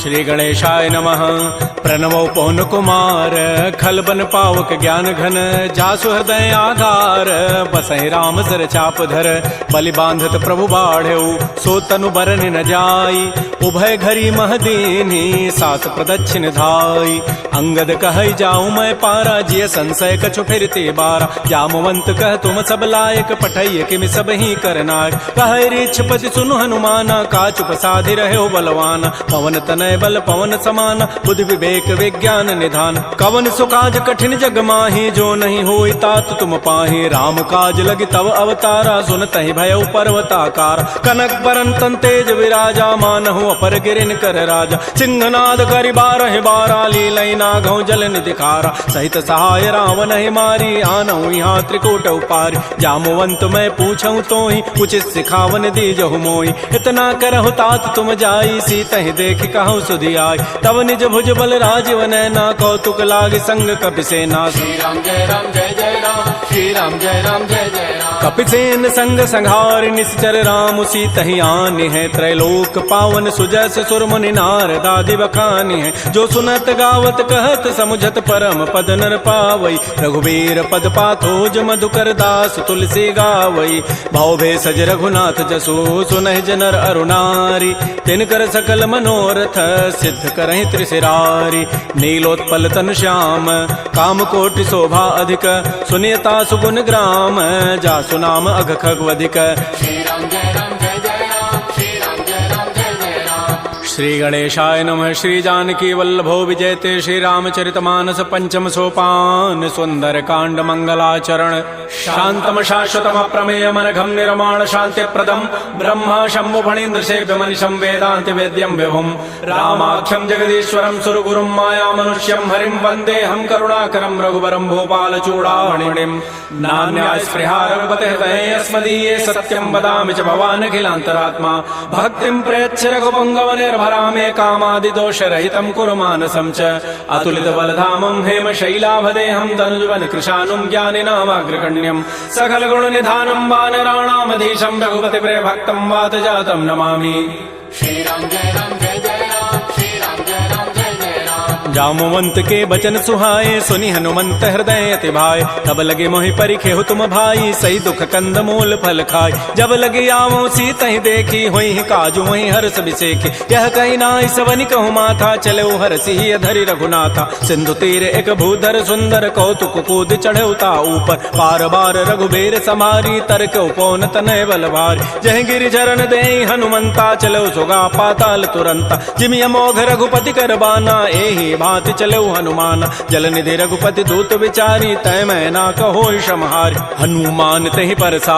श्री गणेशाय नमः। प्रणवो पवन कुमार खलबन पावक ज्ञान घन, जासु हृदय आधार बसहि राम सर चाप धर। बलि बांधत प्रभु बाढ़ऊ सो तनु बरन न जाई, उभय घरी महदीनी सात प्रदक्षिण धाई। अंगद कहई जाऊं मैं पारा, जिय संशय कछु फिरते बारा। जामवंत कह तुम सब लायक, पठैय किमि सब ही करनायक। कहै रीछपति सुनु हनुमाना, काचुप साधि रहे बलवाना। पवन तनय बल पवन समाना, बुद्धि विवेक विज्ञान निधान। कवन सुकाज कठिन जग माही, जो नहीं होई तात तुम पाही। राम काज लगी तव अवतारा, सुनतहि भयउ पर्वताकार। कनक बरन तन तेज विराजा, मानहु अपर गिरिन कर राजा। सिंहनाद करि बारहि बारा, लीलई नागौ जल निधि खारा। सहित सहाय रावण ही मारी, आनहु यहाँ त्रिकूट उपारी। जामवंत मैं पूछऊं तोहि, उचित सिखावन दीजहु मोहि। इतना करहु तात तुम जाई, सीतहि देखि कहु सुधि आई। तब निज भुज बल राजीव नैना, कौतुक लाग संग कपिसेना। श्री राम जय राम जय जय राम, श्री राम जय राम जय जय राम। कपिसेन संग संहार निश्चर राम, सीतहि आनि है। त्रैलोक पावन सुजस सुर मुनि नारद आदि बखानि है। जो सुनत गावत कहत समुझत परम पद नर पावई। रघुबीर पद पाथोज मधुकर दास तुलसी गावई। भाव भेषज रघुनाथ जसु, सुनहि जनर अरुणारी। तिनकर सकल मनोरथ सिद्ध करहि त्रिशिरारी। नीलोत्पल तन श्याम काम कोटि शोभा अधिक, सुनियता सुगुण ग्राम जासु नाम अघ खगवधिक। श्री राम जय राम जय जय राम, श्री राम जय राम जय जय राम। श्री गणेशाय नमः। श्री जानकी वल्लभो विजयते, श्री रामचरितमानस पंचम सोपान। सुंदर कांड मंगलाचरण, शांतम शाश्वतम प्रमेयम अनघम निर्माण शांति प्रदम। ब्रह्मा शंभु फणीन्द्र सेव्य मनिषं वेदांति वेद्यं विभुम। रामाख्यम जगदीश्वरम सुरगुरुम माया मनुष्यम हरिम वंदे हम करुणाकरम रघुवरम भोपाल चूड़ामणिम। नान्या स्पृहा रघुपते हृदये अस्मदीये, सत्यं वदामि च भवान् अखिलान्तरात्मा। भक्तिं प्रयच्छ रघुपुंगव निर्भरामे, कामादिदोष रहितं कुरु मानसं च। अतुलित बलधामं हेम शैलाभदेहं, तनुजवन कृशानुं ज्ञानिनामाग्रगण्यं। सकल गुण निधानं वानराणामधीशं, रघुपति प्रिय भक्तं वात जातं नमामि। श्री राम जय राम जय जय राम, श्री राम जय राम जय जय राम। जामवंत के बचन सुहाए, सुनि हनुमंत हृदय अति भाए। तब लगे मोहि परिखेहु तुम भाई, सही दुख कंद मूल फल खाय। जब लगे आवो सीतहि देखी, होई काजु वही हर्ष बिसेखी। यह कही नाई सवनि कहु माथा, चले हरषि धरि रघुनाथा। सिंधु तीर एक भूधर सुंदर, कौतुक कूद चढ़े ता ऊपर। पार बार रघुबीर समारी, तर्क उपौन तनय बल भारी। जह गिरि चरण दे हनुमंता, चलो सुगा पाताल तुरंता। जिमि अमोघ रघुपति कर बाना, एहि भांति चलो हनुमान। जल निधि रघुपति दूत विचारी, तय मैं ना कहो क्षमहारी। हनुमान तहि परसा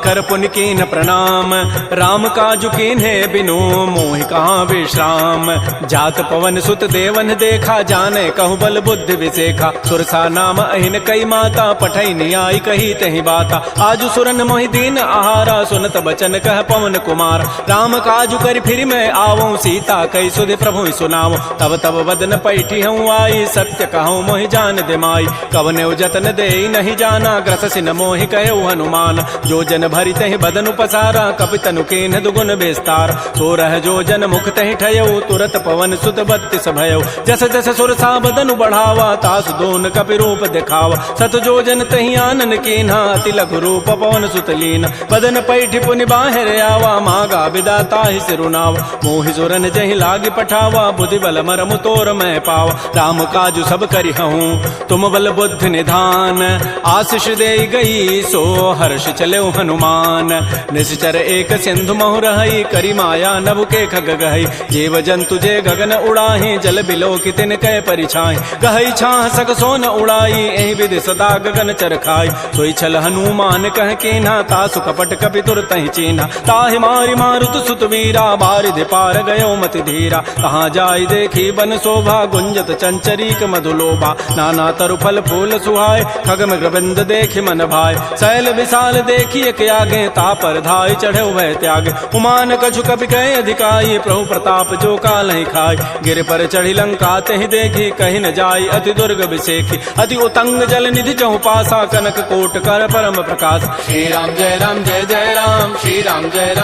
कर पुनि कीन प्रणाम, राम काजु कीन्हे बिनु मोहि कहाँ विश्राम। जात पवन सुत देवन देखा, जाने कहु बल बुद्धि विसेखा। सुरसा नाम अहिन कई माता, पठई नियाई कही तहि बाता। आजु सुरन मोहि दीन आहारा, सुनत बचन कह पवन कुमार। राम काजु कर फिर मैं आवऊं, सीता कई सुधि प्रभु सुनाऊं। तब तब वदन पैठी हूँ आई, सत्य कहूँ मोहि जान दे माई। कवने जतन दे नहीं जाना, ग्रस सिन मोहि कहो हनुमान। जो जन भरि तहि बदन उपसारा, कपितनु कीन्ह दुगुन विस्तार। सो रह जो जन मुख तहि ठयऊ, तुरत पवन सुत बत्तिस भयऊ। जस जस सुरसा बदनु बढ़ावा, तासु दोन कपि रूप दिखावा। सत जो जन तहि आनन कीन्हा, अति लघु रूप पवन सुत लीना। बदन पैठि पुनि बाहिर आवा, मागा विदा ताहि सिरुनावा। मोहि सुरन जहि लागी पठावा, बुद्धि बल मरमु तोर मैं पावा। राम काजु सब करिहऊँ, तुम बल बुद्धि निधान। आशीष दे गई सो हर्ष चले हनुमान। निश्चर एक सिंधु महु रहई, करी माया नभ के खग गहई। जीव जंतु जे गगन उड़ाही, जल बिलो की तिन कै परिछाई। गहई छाह सक सोन उड़ाई, एहि विधि सदा गगन चरखाई। सोई छल हनुमान कह कीन्हा, तासु कपट कपि तुरतहि चीन्हा। ताहि मारि मारुत सुत वीरा, बारिधि पार गयो मति धीरा। कहाँ जाई देखी बन शोभा, गुंजत चंचरीक मधुलोभा नाना तरु फल फूल सुहाय खग मृगबिंद देखि मन भाय शैल विशाल देखिए के आगे तापर धाय चढ़े वह त्याग उमान कछु कपि कहे अधिकाई प्रभु प्रताप जो काल ही खाय गिर पर चढ़ी लंका तहि देखी कहीं न जाय अति दुर्ग विषेखी अति उतंग जल निधि चहु पासा कनक कोट कर परम प्रकाश श्री राम जय जय राम श्री राम जय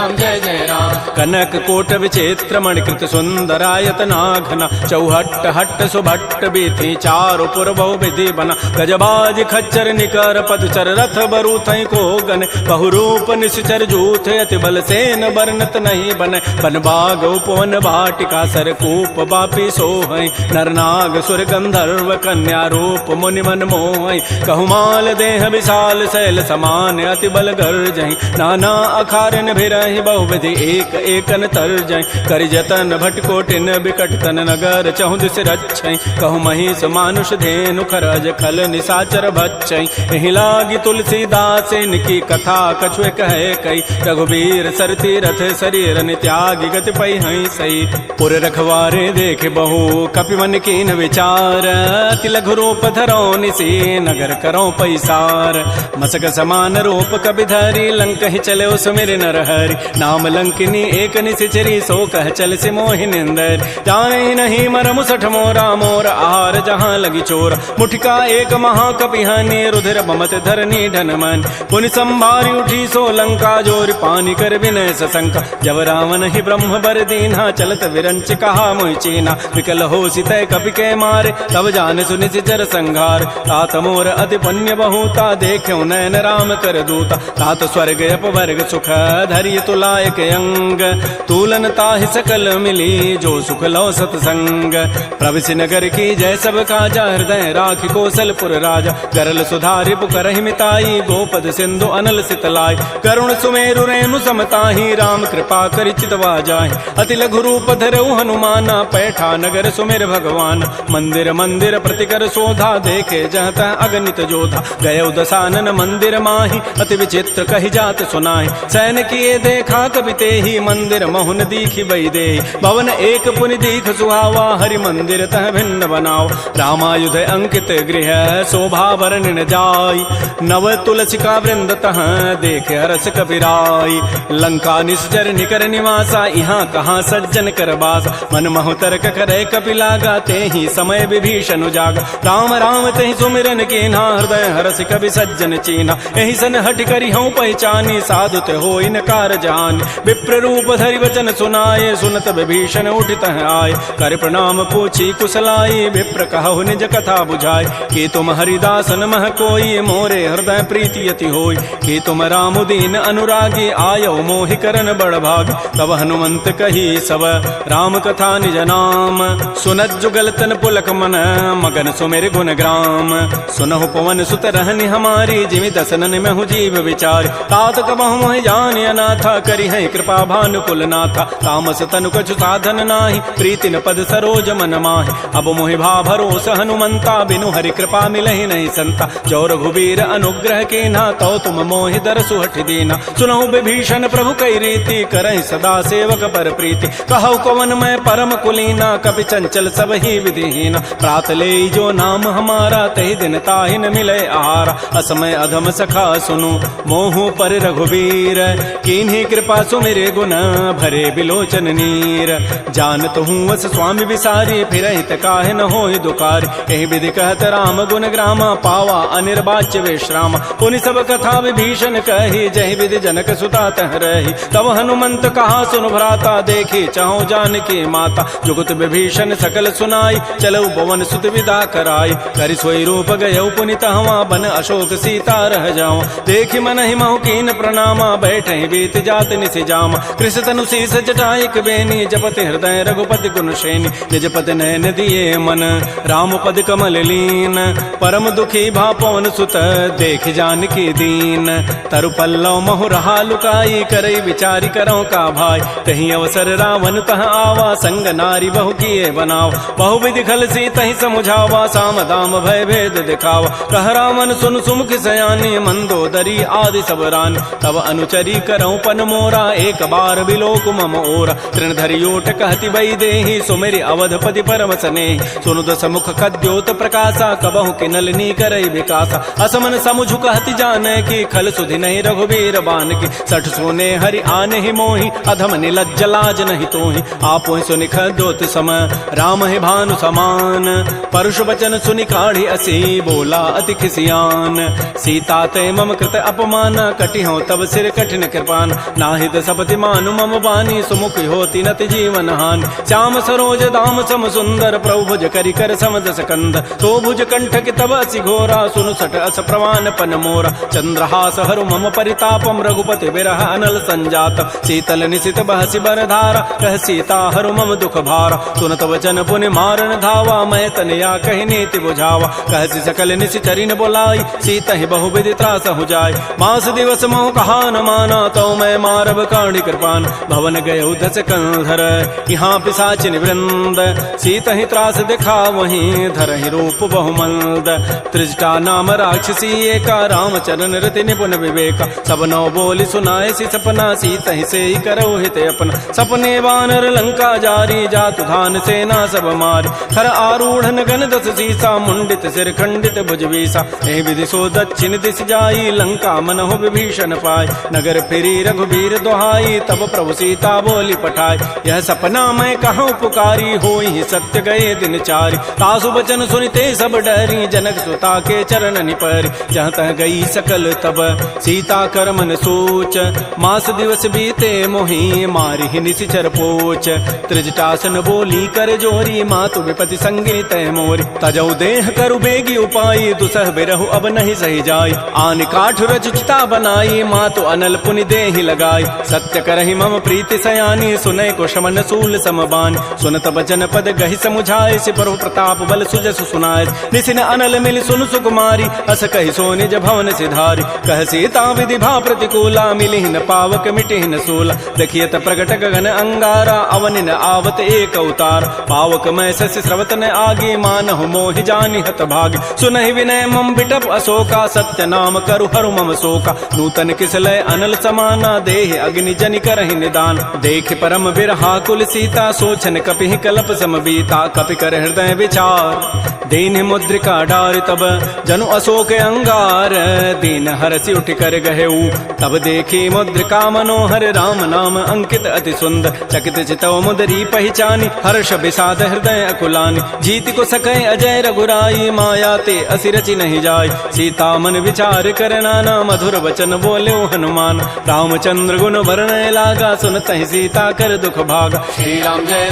जय राम कनक कोट विचित्र मणिकृत सुंदरायतना घना चौहट्ट हट्ट सुभट्ट बीथी चारु पुर बहु विधि बना गजबाज खच्चर निकर पदचर रथ बरु थई को गन बहुरूप निश्चर जूथ अति बल सेन वर्णत नहीं बन बन बाग उपवन भाटिका सरकूप बापी सोहई नरनाग सुर गंधर्व कन्या रूप मुनि मन मोहई कहुमाल देह विशाल शैल समान अति बल गर्जहि नाना अखारन भिरहि बहुविधि एक एकन तरजहि करि जतन भटकोटिन बिकट तन नगर चहु दिस रक्षै कहु महिष मानुष धेनु खरज खल निसाचर भक्षै एहि लागी तुलसीदास इनकी कथा कछुए कहे कई रघुबीर सरती रथ शरीर त्यागी गति पै हई सही पुर रखवारे देख बहु कपि मन कीन विचार अति लघु रूप धरो निसी नगर करो पैसार मसक समान रूप कबि धरी लंक ही चले सुमिर नर हरि नाम लंकिनी एक निशिचरी सो कह चल से मोहि निंदर जाने नहीं मर मुसठ मोरा मोर आहार जहाँ लगी चोर मुठिका एक महाकपिहानी रुधिर बमत धरनी ढन मन पुनि संभारी उठी सो लंका जोर पानी कर विनय सशंका जब रावण ही ब्रह्म बर दीन्हा चलत विरंच कहा मोहि चीना विकल हो सितय कपि के मारे तब जान सुनि सिचर संघार तात मोर अति पुण्य बहुता देख्यो नयन राम कर दूता तात स्वर्ग अपवर्ग सुख धरिय तुलायक अंग तूलन ताहि सकल मिली जो सुख लो सतसंग प्रविशि नगर की जय सब काजा हृदय राखि कौशलपुर राजा करल सुधारि पुकरहि मिताई गोपद सिंधु अनल सितलाई करुण सुमेरु रेणु समताहि राम कृपा करि चितवा जाहि अति लघु रूप धरऊ हनुमाना पैठा नगर सुमेर भगवान मंदिर मंदिर प्रतिकर शोधा देखे जहत अगणित जोधा गय दसानन मंदिर माही अति विचित्र कही जात सुनाहि सैन किए देखा कवि तेहि मंदिर महुन दीखि बई दे भवन एक पुनि दीख सुहावा हरि मंदिर तह भिन्न बनाओ रामायुध अंकित गृह शोभा वर्णन जाय नव तुलसिका वृंद तह देख हरस कपिराई लंका निश्चर निकर निवासा यहाँ कहाँ सज्जन कर बास मन महु तर्क करे कपिलागा ते ही समय विभीषण जागा राम राम ते सुमिरन कीन्हा हृदय हरस कवि सज्जन चीना एहि सन हट करि हूँ पहचानी साधु ते हो इन कार जान विप्र रूप धरि वचन सुनाए सुनत विभीषण उठित आए कर प्रणाम पूछी कुशलाई विप्र कहु निज कथा बुझाए कि तुम हरिदासन मह कोई मोरे हृदय प्रीति अति होय कि तुम राम दीन अनुरागी आयो मोहि करन बड़ भाग तब हनुमंत कही सब राम कथा निज नाम सुनत जुगल तन पुलक मन मगन सुमेर गुण ग्राम सुनहु पवन सुत रहनि हमारी जिमि दसनन में हूँ जीव विचार तात कबहु मोहि जान अनाथा करि है कृपा भानुकुल नाथा तामस तनु कछु साधन नाही प्रीति न पद सरोज मन माहि अब मोहि भा भरोस हनुमंता बिनु हरि कृपा मिलहि नहीं संता जो रघुबीर अनुग्रह कीन्हा तो तुम मोहि दरसु हठि दीना सुनहु विभीषण प्रभु कई रीति करहि सदा सेवक पर प्रीति कहु कवन मैं परम कुलीना कपि चंचल सब ही विधिहीना प्रात ले जो नाम हमारा तहि दिन ताहि न मिले आहारा असमय अधम सखा सुनु मोहु पर रघुबीर कीन्ही कृपा सुमिरे गुण भरे बिलोचन नीर जानत हूँ वस स्वामी विसारी फिर हित काहे न होहि दुकारी एहि विधि कहत राम गुण ग्रामा पावा अनिर्वाच्य विश्राम पुनि सब कथा विभीषण कही जहि विधि जनक सुता तह रही तब हनुमंत कहा सुन भ्राता देखी चाहो जानकी माता जुगत विभीषण सकल सुनाई चलऊ पवन सुत विदा कराई करि सोई रूप गयऊ पुनि तहवा बन अशोक सीता रह जाओ देखि मन ही महु कीन प्रणामा बैठे बीत जात निसि जामा कृष तनु शीस जटाइक बेनी जपति हृदय रघुपति गुण श्रेणी निजपति नयन दिए मन राम पद कमल लीन परम दुखी भा पवन सुत देख जानकी दीन तरु पल्लव महु रहा लुकाई करई विचारी करो का भाई तही अवसर रावण तह आवा संग नारी बहु किए बनाव बहु विधि खल सी तही समुझावा साम दाम भय भेद दिखावा कह रावण सुन सुमुख सयानी मंदोदरी आदि सब रानी तब अनुचरी करऊं पन मोरा एक बार बिलोक मम ओरा तृण धरियोट कहति बई देहि सुमेरि अवधपति परम परम स्नेह। सुनु दस मुख कद्योत प्रकाशा, कबहु के नलिनी करई विकासा। असमन समुझ कहति जाने की, खल सुधि नहीं रघुबीर बान की। सठ सोने हरि आने ही मोहि, अधम निलज्ज लाज नहीं तोहि। आपो सुनि खद्योत सम, राम है भानु समान। परुष वचन सुनि काढ़ी असी, बोला अति खिसियान। सीता ते मम कृत अपमान, कटि हो तब सिर कठिन कृपान। नाहित सपति मानु मम बानी, सुमुख होती नति जीवन हानि। श्याम सरोज दाम सम सुंदर, प्रभु भुज करि कर सम दस कंद। तो भुज कंठ कि तब असि घोरा, सुनु सठ अस प्रवान पन मोरा। चंद्रहास हरु मम परितापम, रघुपति बिरह अनल संजात। शीतल निशित बहसि बर धारा, कह सीता हरु मम दुख भारा। सुनत वचन पुनि मारन धावा, मैं तनया कहि नीति बुझावा। कहसि सकल निशिचरिन बोलाई, सीता ही बहु विधि त्रास हो जाय। मास दिवस मोह कहा न माना, तो मैं मारब काढ़ी कृपान। भवन गए दस कंधर, यहाँ पिशाचिन वृंद। सीता ही त्रास दिखा वहीं, धर ही रूप बहुमंद। त्रिजटा नाम राक्षसी एका, रामचरण रति निपुण विवेका। सब नौ बोली सुनाए सी सपना, सीता ही से ही करो हित अपना। सपने वानर लंका जारी, जातु धान सेना सब मारी। खर आरूढ़ गण दस सीसा, मुंडित सिर खंडित भुज वीसा। एहि विधि सो दक्षिण दिश जाई, लंका मनहु विभीषण पाय। नगर फिरी रघुबीर दोहाई, तब प्रभु सीता बोली पठाई। यह सपना मैं कहूँ पुकारी, होई सत्य गए दिन चारी। तासु बचन सुनिते सब डरी, जनक सुता के चरण निपरी। जहाँ तह गई सकल तब सीता कर मन सोच, मास दिवस बीते मोहि मारी ही निशिचर पोच। त्रिजटासन बोली कर जोरी, मातु विपति संगी तय मोरी। तजौ देह करु बेगी उपाई, दुसह बिरहु अब नहीं सही जाय। आन काठ रचिता बनाई, मातु अनल पुनि देहि लगाई। सत्य करहि मम प्रीति सयानी, सुनै को शमन सूल समबान। सुनत बचन पद गहि समुझाय, सिपरु प्रताप बल सुजस सुनाय। निसिन अनल मिल सुन सुकुमारी, अस कहि सो निज भवन सिधारी। कह सीता विधि भा प्रतिकूला, मिलिहि न पावक मिटिहि न सूला। देखियत प्रगट गगन अंगारा, अवनि न आवत एक अवतार। पावक मैं शशि स्रवत न आगे, मानहु मोहि जानि हत भागी। सुनहि विनय मम बिटप अशोका, सत्य नाम करु हरु मम शोका। नूतन किसलय अनल समाना, देह अग्नि जनि करहि निदान। देख परम बिरहा कुल सीता, सोचन कपिहि कलप समबीता। कपि कर हृदय विचार, दीन मुद्रिका डारि तब जनु अशोक अंगार। दीन हरसि उठ कर गहेऊ, तब देखी मुद्रिका मनोहर। राम नाम अंकित अति सुंदर, चकित चितव मुदरी पहचानी। हर्ष विषाद हृदय अकुलानी, जीति को सकै अजय रघुराई। माया ते असि रचि नहीं जाय, सीता मन विचार कर नाना। मधुर वचन बोल्यो हनुमान, रामचंद्र गुण वर्णय लागा। सुनत ही सीता कर दुख भागा। श्री राम जय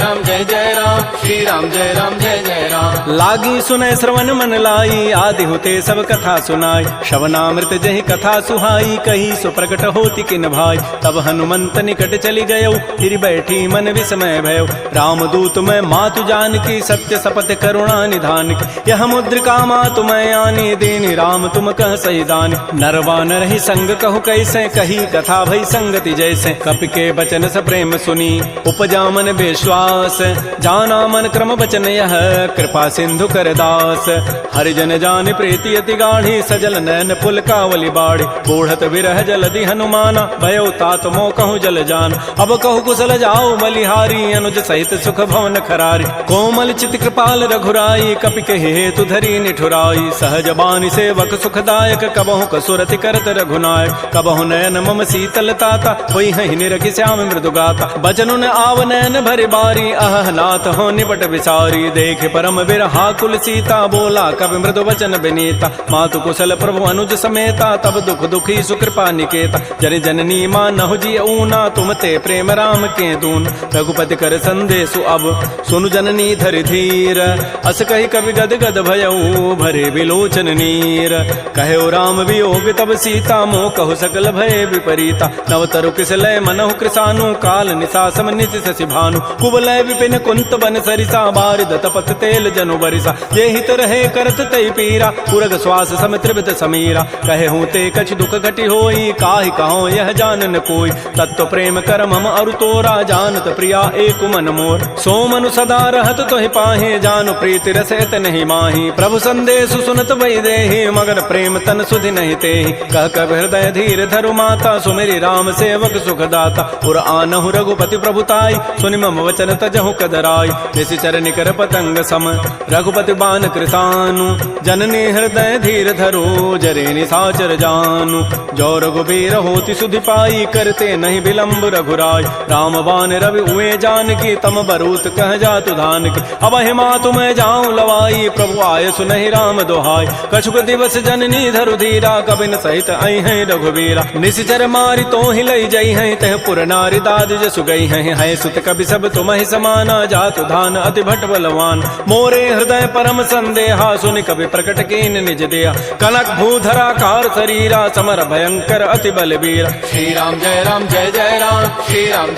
जय राम, श्री राम जय जय राम। लागी सुनय श्रवण मन लाई, आदि होते सब कथा सुनाई। श्रवणामृत जहि कथा सुहाई, कही सो प्रकट होति किन भाई। तब हनुमंत निकट चली गयो, फिर बैठी मन विस्मय भयो। रामदूत मैं मातु जानकी, सत्य सपथ करुणा निधान की। यह मुद्रिका मातु मैं आनी, दीनि राम तुम कह सही दानी। नरवा नर ही संग कहु कैसे, कही कथा भई संगति जैसे। कपि के बचन स प्रेम सुनी, उपजा मन विश्वास। जाना मन क्रम बचन यह, कृपा सिंधु कर दास। हरिजन जान प्रीति अति गाढ़ी, सजल नैन पुल कावली बाड़ी। बूढ़त विरह जलधि हनुमाना, भयो तात मोह कहूँ जल जान। अब कहु कुशल जाओ बलिहारी, अनुज सहित सुख भवन खरारी। कोमल चित कृपाल रघुराई, कपि के हेतु धरी निठुराई। सहज बानी सेवक सुखदायक, कबहु कसुरति करत रघुनायक। कबहु नयन मम शीतल ताता, होई हहि निरखि श्याम मृदु गाता। बचनुन आव नयन भरि बारी, अह नाथ हो निबट विसारी। देख परम बिरहा कुल सीता, बोला कवि मृदु वचन विनीता। मातु कुशल प्रभु अनुज समेता, तब दुख दुखी सुकृपा निकेता। जन जननी मानहु जिय ऊना, तुम ते प्रेम राम के दून। रघुपति कर संदेशु अब, सुनु जननी धरि धीर। अस कहि कवि गद गद भयऊ, भरे विलोचन नीर। कहो राम वियोग तब सीता, मोह कहु सकल भय विपरीता। नवतरु किसलय मनहु कृसानु, काल निशा सम निशि शशि भानु। कुवलय विपिन कुंत बन सरिसा, बारिद तपत तेल जनु बरिसा। ये हित रहे करत तई पीरा, पुरग श्वास सम त्रिविध समीरा। कहे हूँ ते कछ दुख घटी होई, काहि कहो यह जान न कोई। तत्व प्रेम कर मम अरु तोरा, जानत प्रिया एक मन मोर। सो मनु सदा रहत तोहि पाहे, जानु प्रीति रसत नहीं माही। प्रभु संदेश सुनत वही देहि, मगर प्रेम तन सुधि नहीं तेहि। कह कब हृदय धीर धरु माता, सुमेरि राम सेवक सुखदाता। पुर आनहु रघुपति प्रभुताई, सुनि मम वचन तजहु कदराई। निशि निश्चर निकर पतंग सम रघुपति बान कृतानु जननी हृदय धीर धरो जरे निशाचर जानु जो रघुबीर होति सुधि पाई करते नहीं विलंब रघुराय राम बान रवि उए जान की तम बरूत कह जातु धान की अब हिमा तुम्हें जाऊं लवाई प्रभु आय सुनहि राम दोहाय कछुक दिवस जननी धरु धीरा कबिन सहित आई है रघुबीरा निश्चर मारी तो ही लई जई है तह पुर नारी दाद जसु गई है सुत कवि सब तुम्हें समाना जातु धान अति भट बलवान मोरे हृदय परम संदेहा सुनि कवि प्रकट कीन निज दिया कनक भूधरा कार शरीरा समर भयंकर अति बलबीरा श्री राम जय राम श्री राम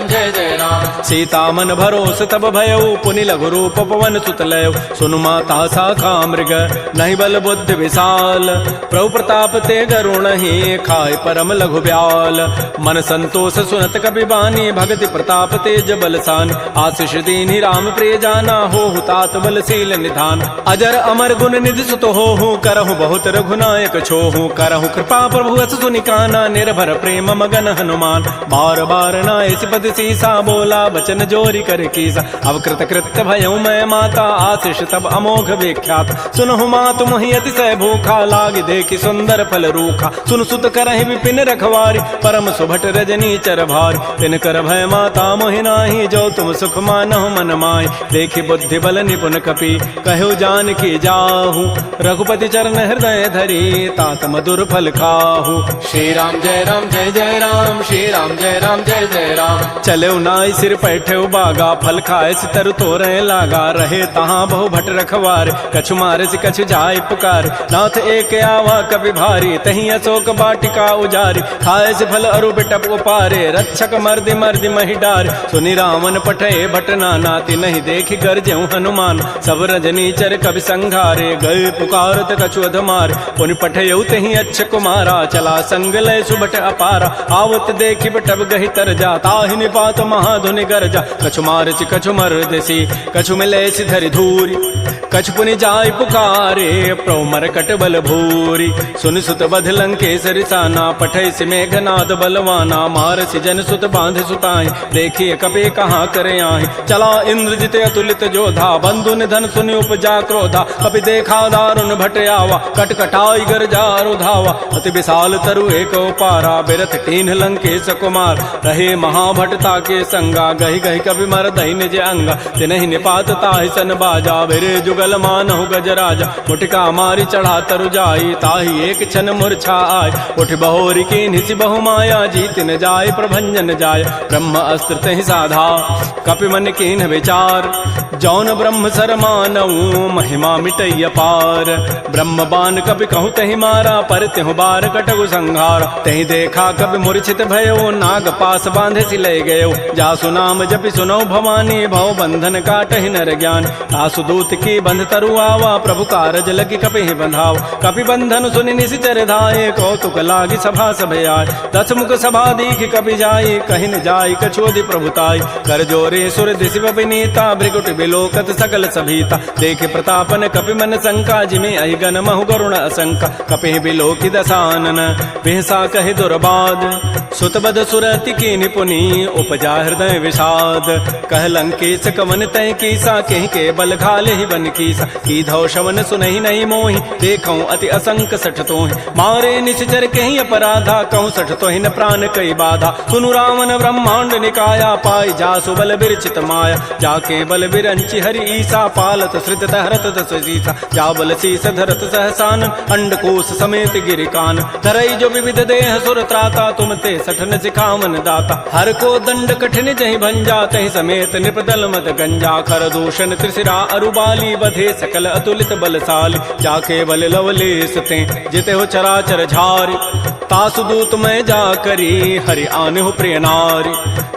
जय जय राम सीता मन भरोस तब भयउ पुनि लघु रूप पवन सुत लय सुनु माता साखा मृग नहीं बल बुद्धि विशाल प्रभु प्रताप ते गरुण ही खाय परम लघु ब्याल मन संतोष सुनत कपि बानी भगति प्रताप तेज बलसान आशीष दीनि राम प्रिय जाना हो तात बलशील निधान अजर अमर गुण निधि सुत हो करहु बहुत रघुनायक छोहु करहु कृपा प्रभु अस सुनि काना निर्भर प्रेम मगन हनुमान बार बार नाय सिपति सीसा बोला बचन जोरी कर कीसा अब कृत कृत्य भयउ मैं माता आशीष तब अमोघ विख्यात सुनहु मातु मोहि अतिशय भूखा लागी देखि सुंदर फल रूखा सुन सुत करहि विपिन रखवारी परम सुभट रजनी चर भारी तिन कर भय माता मोहि नाही जो तुम सुख मानहु मन माय देखि बुद्धि बल निपुन कपि कहु जान की जाहु रघुपति चरण हृदय धरी तात मधुर फल खाहु श्री राम जय राम श्री राम जय राम चले नाई सिर पैठे बागा फल खाए सितर तोरे लागा रहे तहाँ बहु भट रखवार कछु मारे से कछु जाय पुकार नाथ एक आवा कवि भारी तही अशोक बाटिका उजारी खाए से फल अरु बिटप उपारे रक्षक मर्दि मर्दि मही डार सुनि रावण पठे भट नाति नहीं देखि गरजेउ हनुमान सब रजनी चर कवि संघारे गए पुकारत कछु अधमार पुनि पठयउ तही अच्छ कुमारा चला संग लय सुबट अपारा आवत देखि बटब गहि तर जा ताहि निपात महाधुनि गरजा कछु मारचि कछु मर्दसी कछु मिले धरि धूरी कछु पुनि जाय पुकारे प्रभु मरकट बल भूरी सुनि सुत बध लंकेसरि साना पठै से मेघनाद बलवाना मारसि जन सुत बांध सुताई देखिए कपि कहाँ करे आहि चला इंद्रजित अतुलित जोधा बंधु निधन सुनि उपजा क्रोधा कपि देखा दारुण भट आवा कटकटाई गरजारु धावा अति विशाल तरु एक पारा बिरथ कीन्ह लंकेश कुमार रहे महाभटता के संगा गहि गहि कवि मर दहि निज अंगा तिनहि निपात ताहि सन बाजा बिरे जुगल मानहु गजराजा मुटिका मारी चढ़ा तरु जाई ताहि एक क्षण मूर्छा आय उठ बहोरी की निसि बहु माया जीत न जाय प्रभंजन जाय ब्रह्म अस्त्र तहि साधा कपि मन कीन्ह विचार जौन ब्रह्म सर मानऊ महिमा मिटैय पार ब्रह्म बान कपि कहु तहि मारा पर तिहु बार कटगु संहार तहि देखा कपि मूर्छित भयो नाग पास बांधे सि लय गयो जासु नाम जपि सुनौ भवानी भव बंधन काटहि नर ज्ञान आसु दूत की बंध तरु आवा प्रभु कारज लगी कपि बंधाव कपि बंधन सुनि निशिचर धाये कौतुक लागी सभा सभे आय दस मुख सभा दीख कपि जाई कहि न जाई कछोदि प्रभुताई कर जोरे सुर दिशि विनीता भृगुट बिलोकत सकल सभीता देखे प्रतापन कपि मन शंका जिमे अहिगन महु गरुण असंका कपि बिलोकि दसानन बिहसा कहि दुर्बाद सुतबद सुरति की निपुनी उपजा हृदय विषाद कह लंकेश कवन तय कीसा कहि के बल घाले ही बन कीसा की धौ शवन सुनहि नहीं मोहि देखौ अति असंक सठ तोहि मारे निश्चर कहि अपराधा कहूँ सठ तोहि न प्राण कई बाधा सुनु रावण ब्रह्मांड निकाया पाई जासु बल बिरचित माया जाके बल बिरंचि हरि ईसा पालत श्रित हरत दस सीसा जा बल शीस धरत सहसान अंडकोश समेत गिरिकान धरई जो विविध देह सुर त्राता तुम ते सठन सिखावन दाता हर को दंड कठिन जहि भंजा तहि समेत निपदल मद गंजा खर दूषण त्रिशिरा अरुबाली बधे सकल अतुलित बलशाली जाके बल लवलेस ते जिते हो चराचर झारी तासु दूत मैं जा करी हरि आने हो प्रिय नारी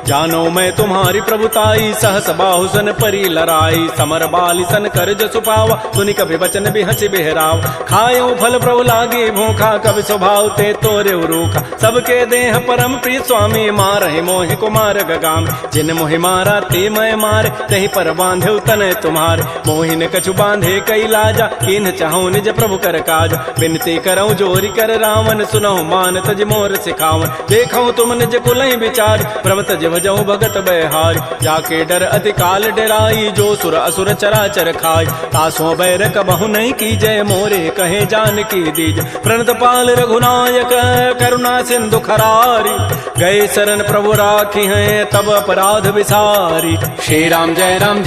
जानो मैं तुम्हारी प्रभुताई सहस बाहु सन परी लराई समर बाली सन कर जसु पावा सुनि कभी वचन भी हंसी बेहराव खायो फल प्रभु लागे भूखा कभी स्वभाव ते तोरे रूखा सबके देह परम प्रिय स्वामी मारहि मोहि कुमार गगाम जिन मोहि मारा ते मैं मार तहि पर बांधे तन तुम्हार मोहिन कछु बांधे कई लाजा कीन चाहूं निज प्रभु कर काज बिनती करऊं जोरी कर रावण सुनहु मान तज मोर सिखावन देखऊं तुम निज कुलहि विचार प्रभ तज भजऊ भगत बहारी जाके डर अति काल डराई जो सुर असुर चराचर खाई तासों बैर कबहु नहीं की जय मोरे कहे जान की दीज प्रणत पाल रघुनायक करुणा सिंधु खरारी गए शरण प्रभु राखी हैं तब अपराध विसारी श्री राम जय राम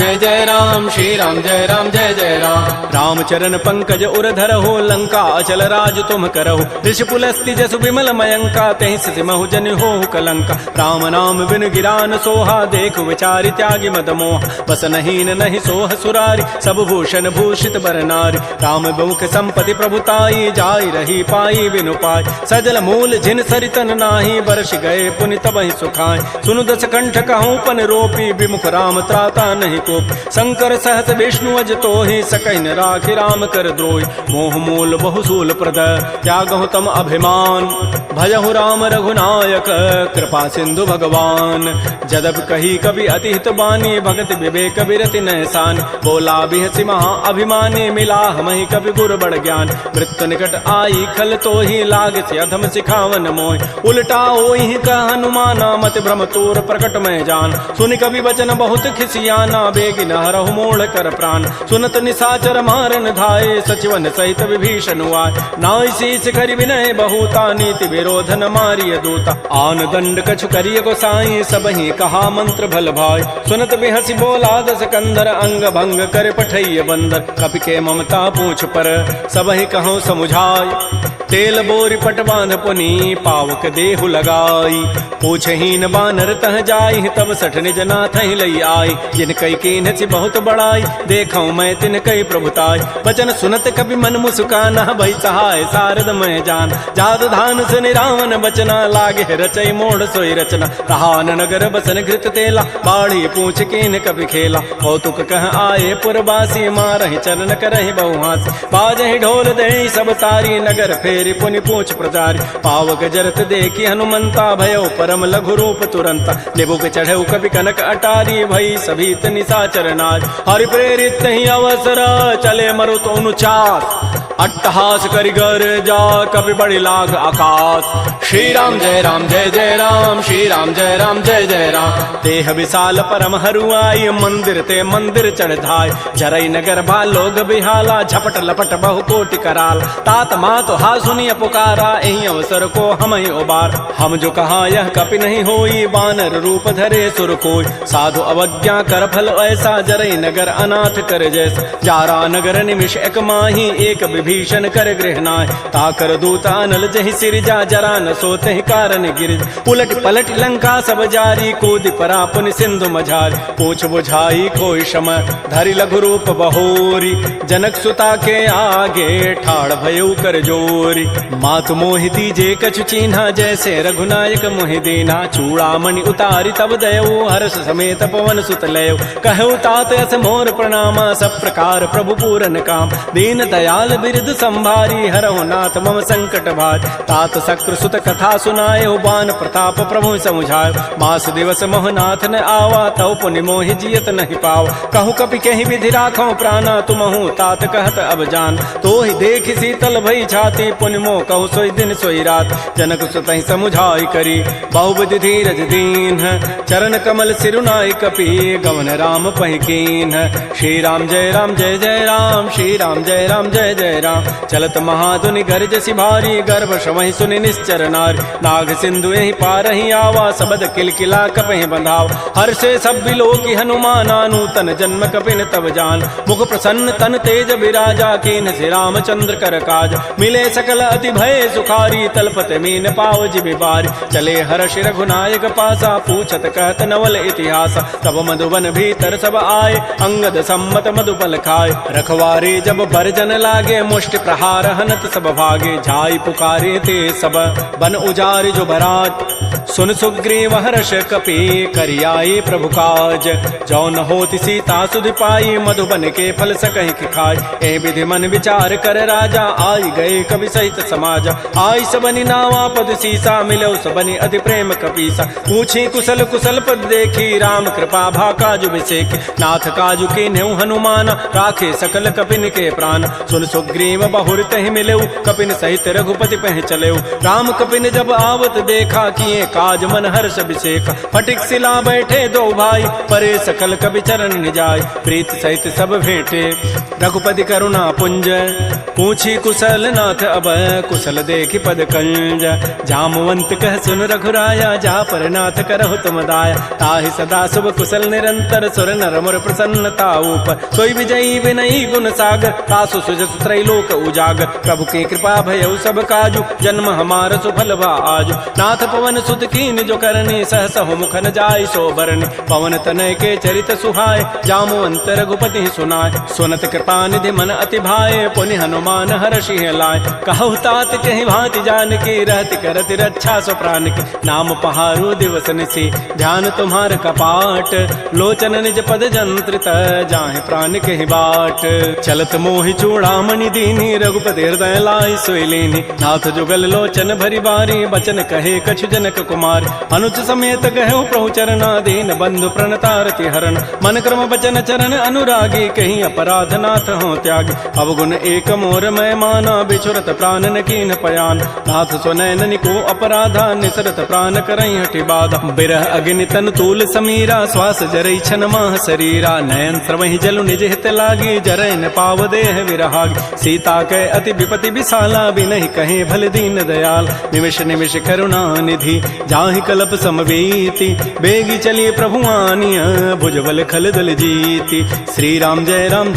श्री राम जय जय राम रामचरण पंकज उर धरहो लंका अचल राज तुम करहो ऋषि पुलस्ति जसु विमल मयंका तहि सिमहु जन हो कलंका राम नाम बिन गिरान सोहा देख विचारि त्यागी मद मोह बस नहीं नहीं सोह सुरारी सब भूषण भूषित बर नारी राम बहुख संपत्ति प्रभुताई जाई रही पाई बिनु पाई सजल मूल जिन सरितन नाही वर्ष गए पुनि तबहि सुखाय सुनु दस कंठ कहूँ पन रोपी विमुख राम त्राता नहीं कोप शंकर सहस विष्णु अज तोहि सकैन राखि राम कर द्रोहि मोह मूल बहुसूल प्रद त्यागहु तम अभिमान भजहु राम रघुनायक कृपा सिंधु भगवान जदब कही कवि अतिहित बानी भगत विवेक विरति नहसान बोला बिहसि महा अभिमानी मिला हमहि कवि गुर बड़ ज्ञान मृत्यु निकट आई खल तो ही लाग से अधम सिखावन मोह उल्टा ओहि कह हनुमाना मत भ्रम तोर प्रकट में जान सुन कवि वचन बहुत खिसियाना बेगिन हरहु मोड़ कर प्राण सुनत निसाचर मारन धाये सचिवन सहित विभीषण आय नाई शीस करि विनय बहुता नीति विरोध न मारिय दूता आन दंड कछु करिय गोसाई सबहि कहा मंत्र भल भाई सुनत बिहसि बोला दस कंधर अंग भंग कर पठैय बंदर कपि के ममता पूछ पर सबहि कहूँ समुझाय तेल बोरी पट बांध पुनी पावक देहु लगाई पूछहीन बानर तह जाई तब सठ निज नाथ लई आई जिन कई कीन सी बहुत बड़ाई देखूं मैं तिन कई प्रभुताई वचन सुनत कभी मन मुस्काना भई सहाय सारद मैं जान जाद धान से निरावन बचना लागे रचई मोड़ सोई रचना कहान नगर बसन घृत तेला बाढ़ी पूछ कीन कभी खेला कौतुक कह आए पुरबासी मारहि चरण करहि बहुहास बाजहि ढोल दे सब तारी नगर फेरी पुनि पूछ प्रचारी पावक जरत देखी हनुमंता भयो परम लघु रूप तुरंता निबुक चढ़ऊ कभी कनक अटारी भई सभी निशाचर नाज हरि प्रेरित ही अवसर चले मरुत अनुचास अट्टहास करिगर जा कभी बड़ी लाग आकाश श्री राम जय राम श्री राम जय राम देह विशाल परम हरुआई मंदिर ते मंदिर चढ़ाई जरई नगर भालोग बिहाला झपट लपट बहु कोटि कराल तात मात हा सुनिय पुकारा यही अवसर को हम ही उबार हम जो कहा यह कपि नहीं होई बानर रूप धरे सुर कोई साधु अवज्ञा कर फल ऐसा जरई नगर अनाथ कर जैसा जारा नगर निमिष एक माही एक विभीषण कर गृहनाय ताकर दूत अनल जहि सिरजा जरा न सोते कारण गिर उलट पलट लंका सब जारी कूद परा पुनि सिंधु मझारी पूछ बुझाई कोई शम धरि लघु रूप बहोरी जनक सुता के आगे ठाड़ भयउ कर जोरी मातु मोहि दीजे कछु चीन्हा जैसे रघुनायक मोहि दीना चूड़ामणि उतारी तब दयऊ हर्ष समेत पवन सुत लयऊ कहु तात अस मोर प्रणामा सब प्रकार प्रभु पूरन काम दीन दयाल बिरद संभारी हरहु नाथ मम संकट भार तात शक्र सुत कथा सुनाए बान प्रताप प्रभु समुझाय मास दिवस मोहनाथ न आवा तव पुनि मोहि जियत नहीं पाव कहु कपि कहि विधि राखो प्राणा तुमहु तात कहत अब जान तो ही देख शीतल भई छाती पुनि मोह कहु सोई दिन सोई रात जनक सुत ही समुझाई करी बहुविधि धीरज दीन चरण कमल सिरुनाई कपि गवन राम पहिकीन श्री राम जय राम श्री राम जय राम चलत महाधुनि गर्जसि भारी गर्भ शमहि सुनि निश्चर नारी नाग सिंधु यही पार ही आवा सबद किलकिला कपहि बंधाव हर से सब बिलोकी हनुमाना नूतन जन्म कपिन तब जान मुख प्रसन्न तन तेज विराजा कीन से रामचंद्र कर काज मिले सकल अति भय सुखारी तलपत मीन पाव जिबि बारी चले हर्ष रघुनायक पासा पूछत कहत नवल इतिहास तब मधुबन भीतर सब आए अंगद सम्मत मधुबल खाए रखवारे जब भरजन लागे मुष्टि प्रहार हनत सब भागे झाई पुकारे ते सब बन उजारि जो भराट सुन सुग्रीव हर्ष कपि करियाए प्रभु काज जौन होति सीता सुधि पाई मधुबन के फल सकहि खाय ए विधि मन विचार कर राजा आई गए कवि सहित समाज आई सबनि नावा पद सीसा मिलो सबनि अति प्रेम कपीसा पूछी कुशल कुशल पद देखी राम कृपा भा काजु विसेख नाथ काजु के नेउ हनुमान राखे सकल कपिन के प्राण सुन सुग्रीव सुग्रीव बहुर तहि मिलेऊ, कपिन सहित रघुपति पह चलेऊ। राम कपिन जब आवत देखा, किए काज मन हर्ष अभिषेक। फटिक सिला बैठे दो भाई, परे सकल कवि चरण निजाय। प्रीत सहित सब भेंटे, रघुपति करुणा पुंज। पूछी कुशल नाथ अब, कुशल देखी पद कंज। जामवंत कह सुन रघुराया, जा पर नाथ करहु तुम दाया। ताहि सदा शुभ कुशल निरंतर, सुर नर मुर प्रसन्नता ऊपर। सोई विजयी विनयी गुण सागर, तासु सुजस त्रैलोक उजागर। प्रभु की कृपा भयउ सब काजु, जन्म हमार सुफल भा आजु। नाथ पवन सुत कीन जो करनी, सहस हो मुखन जाय सो बरनी। पवन तनय के चरित सुहाय, जामवंत रघुपति सुनाय। सुनत कृपा निधि मन अति भाए, पुनि हनुमान हर्षि लाय। कहु तात कहि भांति जानकी, रहति करति रक्षा सो प्राण की। नाम पहारो दिवस निसी, ध्यान तुम्हार कपाट। लोचन निज पद जंत्रित, जाहि प्राण कहि बाट। चलत मोहि चूड़ामणि दीनी, रघुपति हृदय लाई सोई लीनी। नाथ जुगल लोचन भरी बारी, बचन कहे कछु जनक कुमार। अनुज समेत कहो प्रभु चरना, दीन बंधु प्रणतारति हरण। मन क्रम बचन चरण अनुरागी, कहीं अपराध नाथ हो त्यागी। अवगुण एक मोर मैं माना, बिछुरत प्राण न कीन पयान। नाथ स्वनयन को अपराधा, निसरत प्राण करई हटि बाधा। बिरह अग्नि तन तूल समीरा, श्वास जरई छन माह शरीरा। नयन स्रवहि जलु निज हित लागी, जरय न पाव देह विरहागी। सीता के अति विपति विशाला, बिनहि कहे भल दीन दयाल। निमिष निमिष करुणा निधि, जाहि कल्प समवेति। बेगी चलिए प्रभु आनिया, भुजबल खल दल जीति। श्री राम जय राम,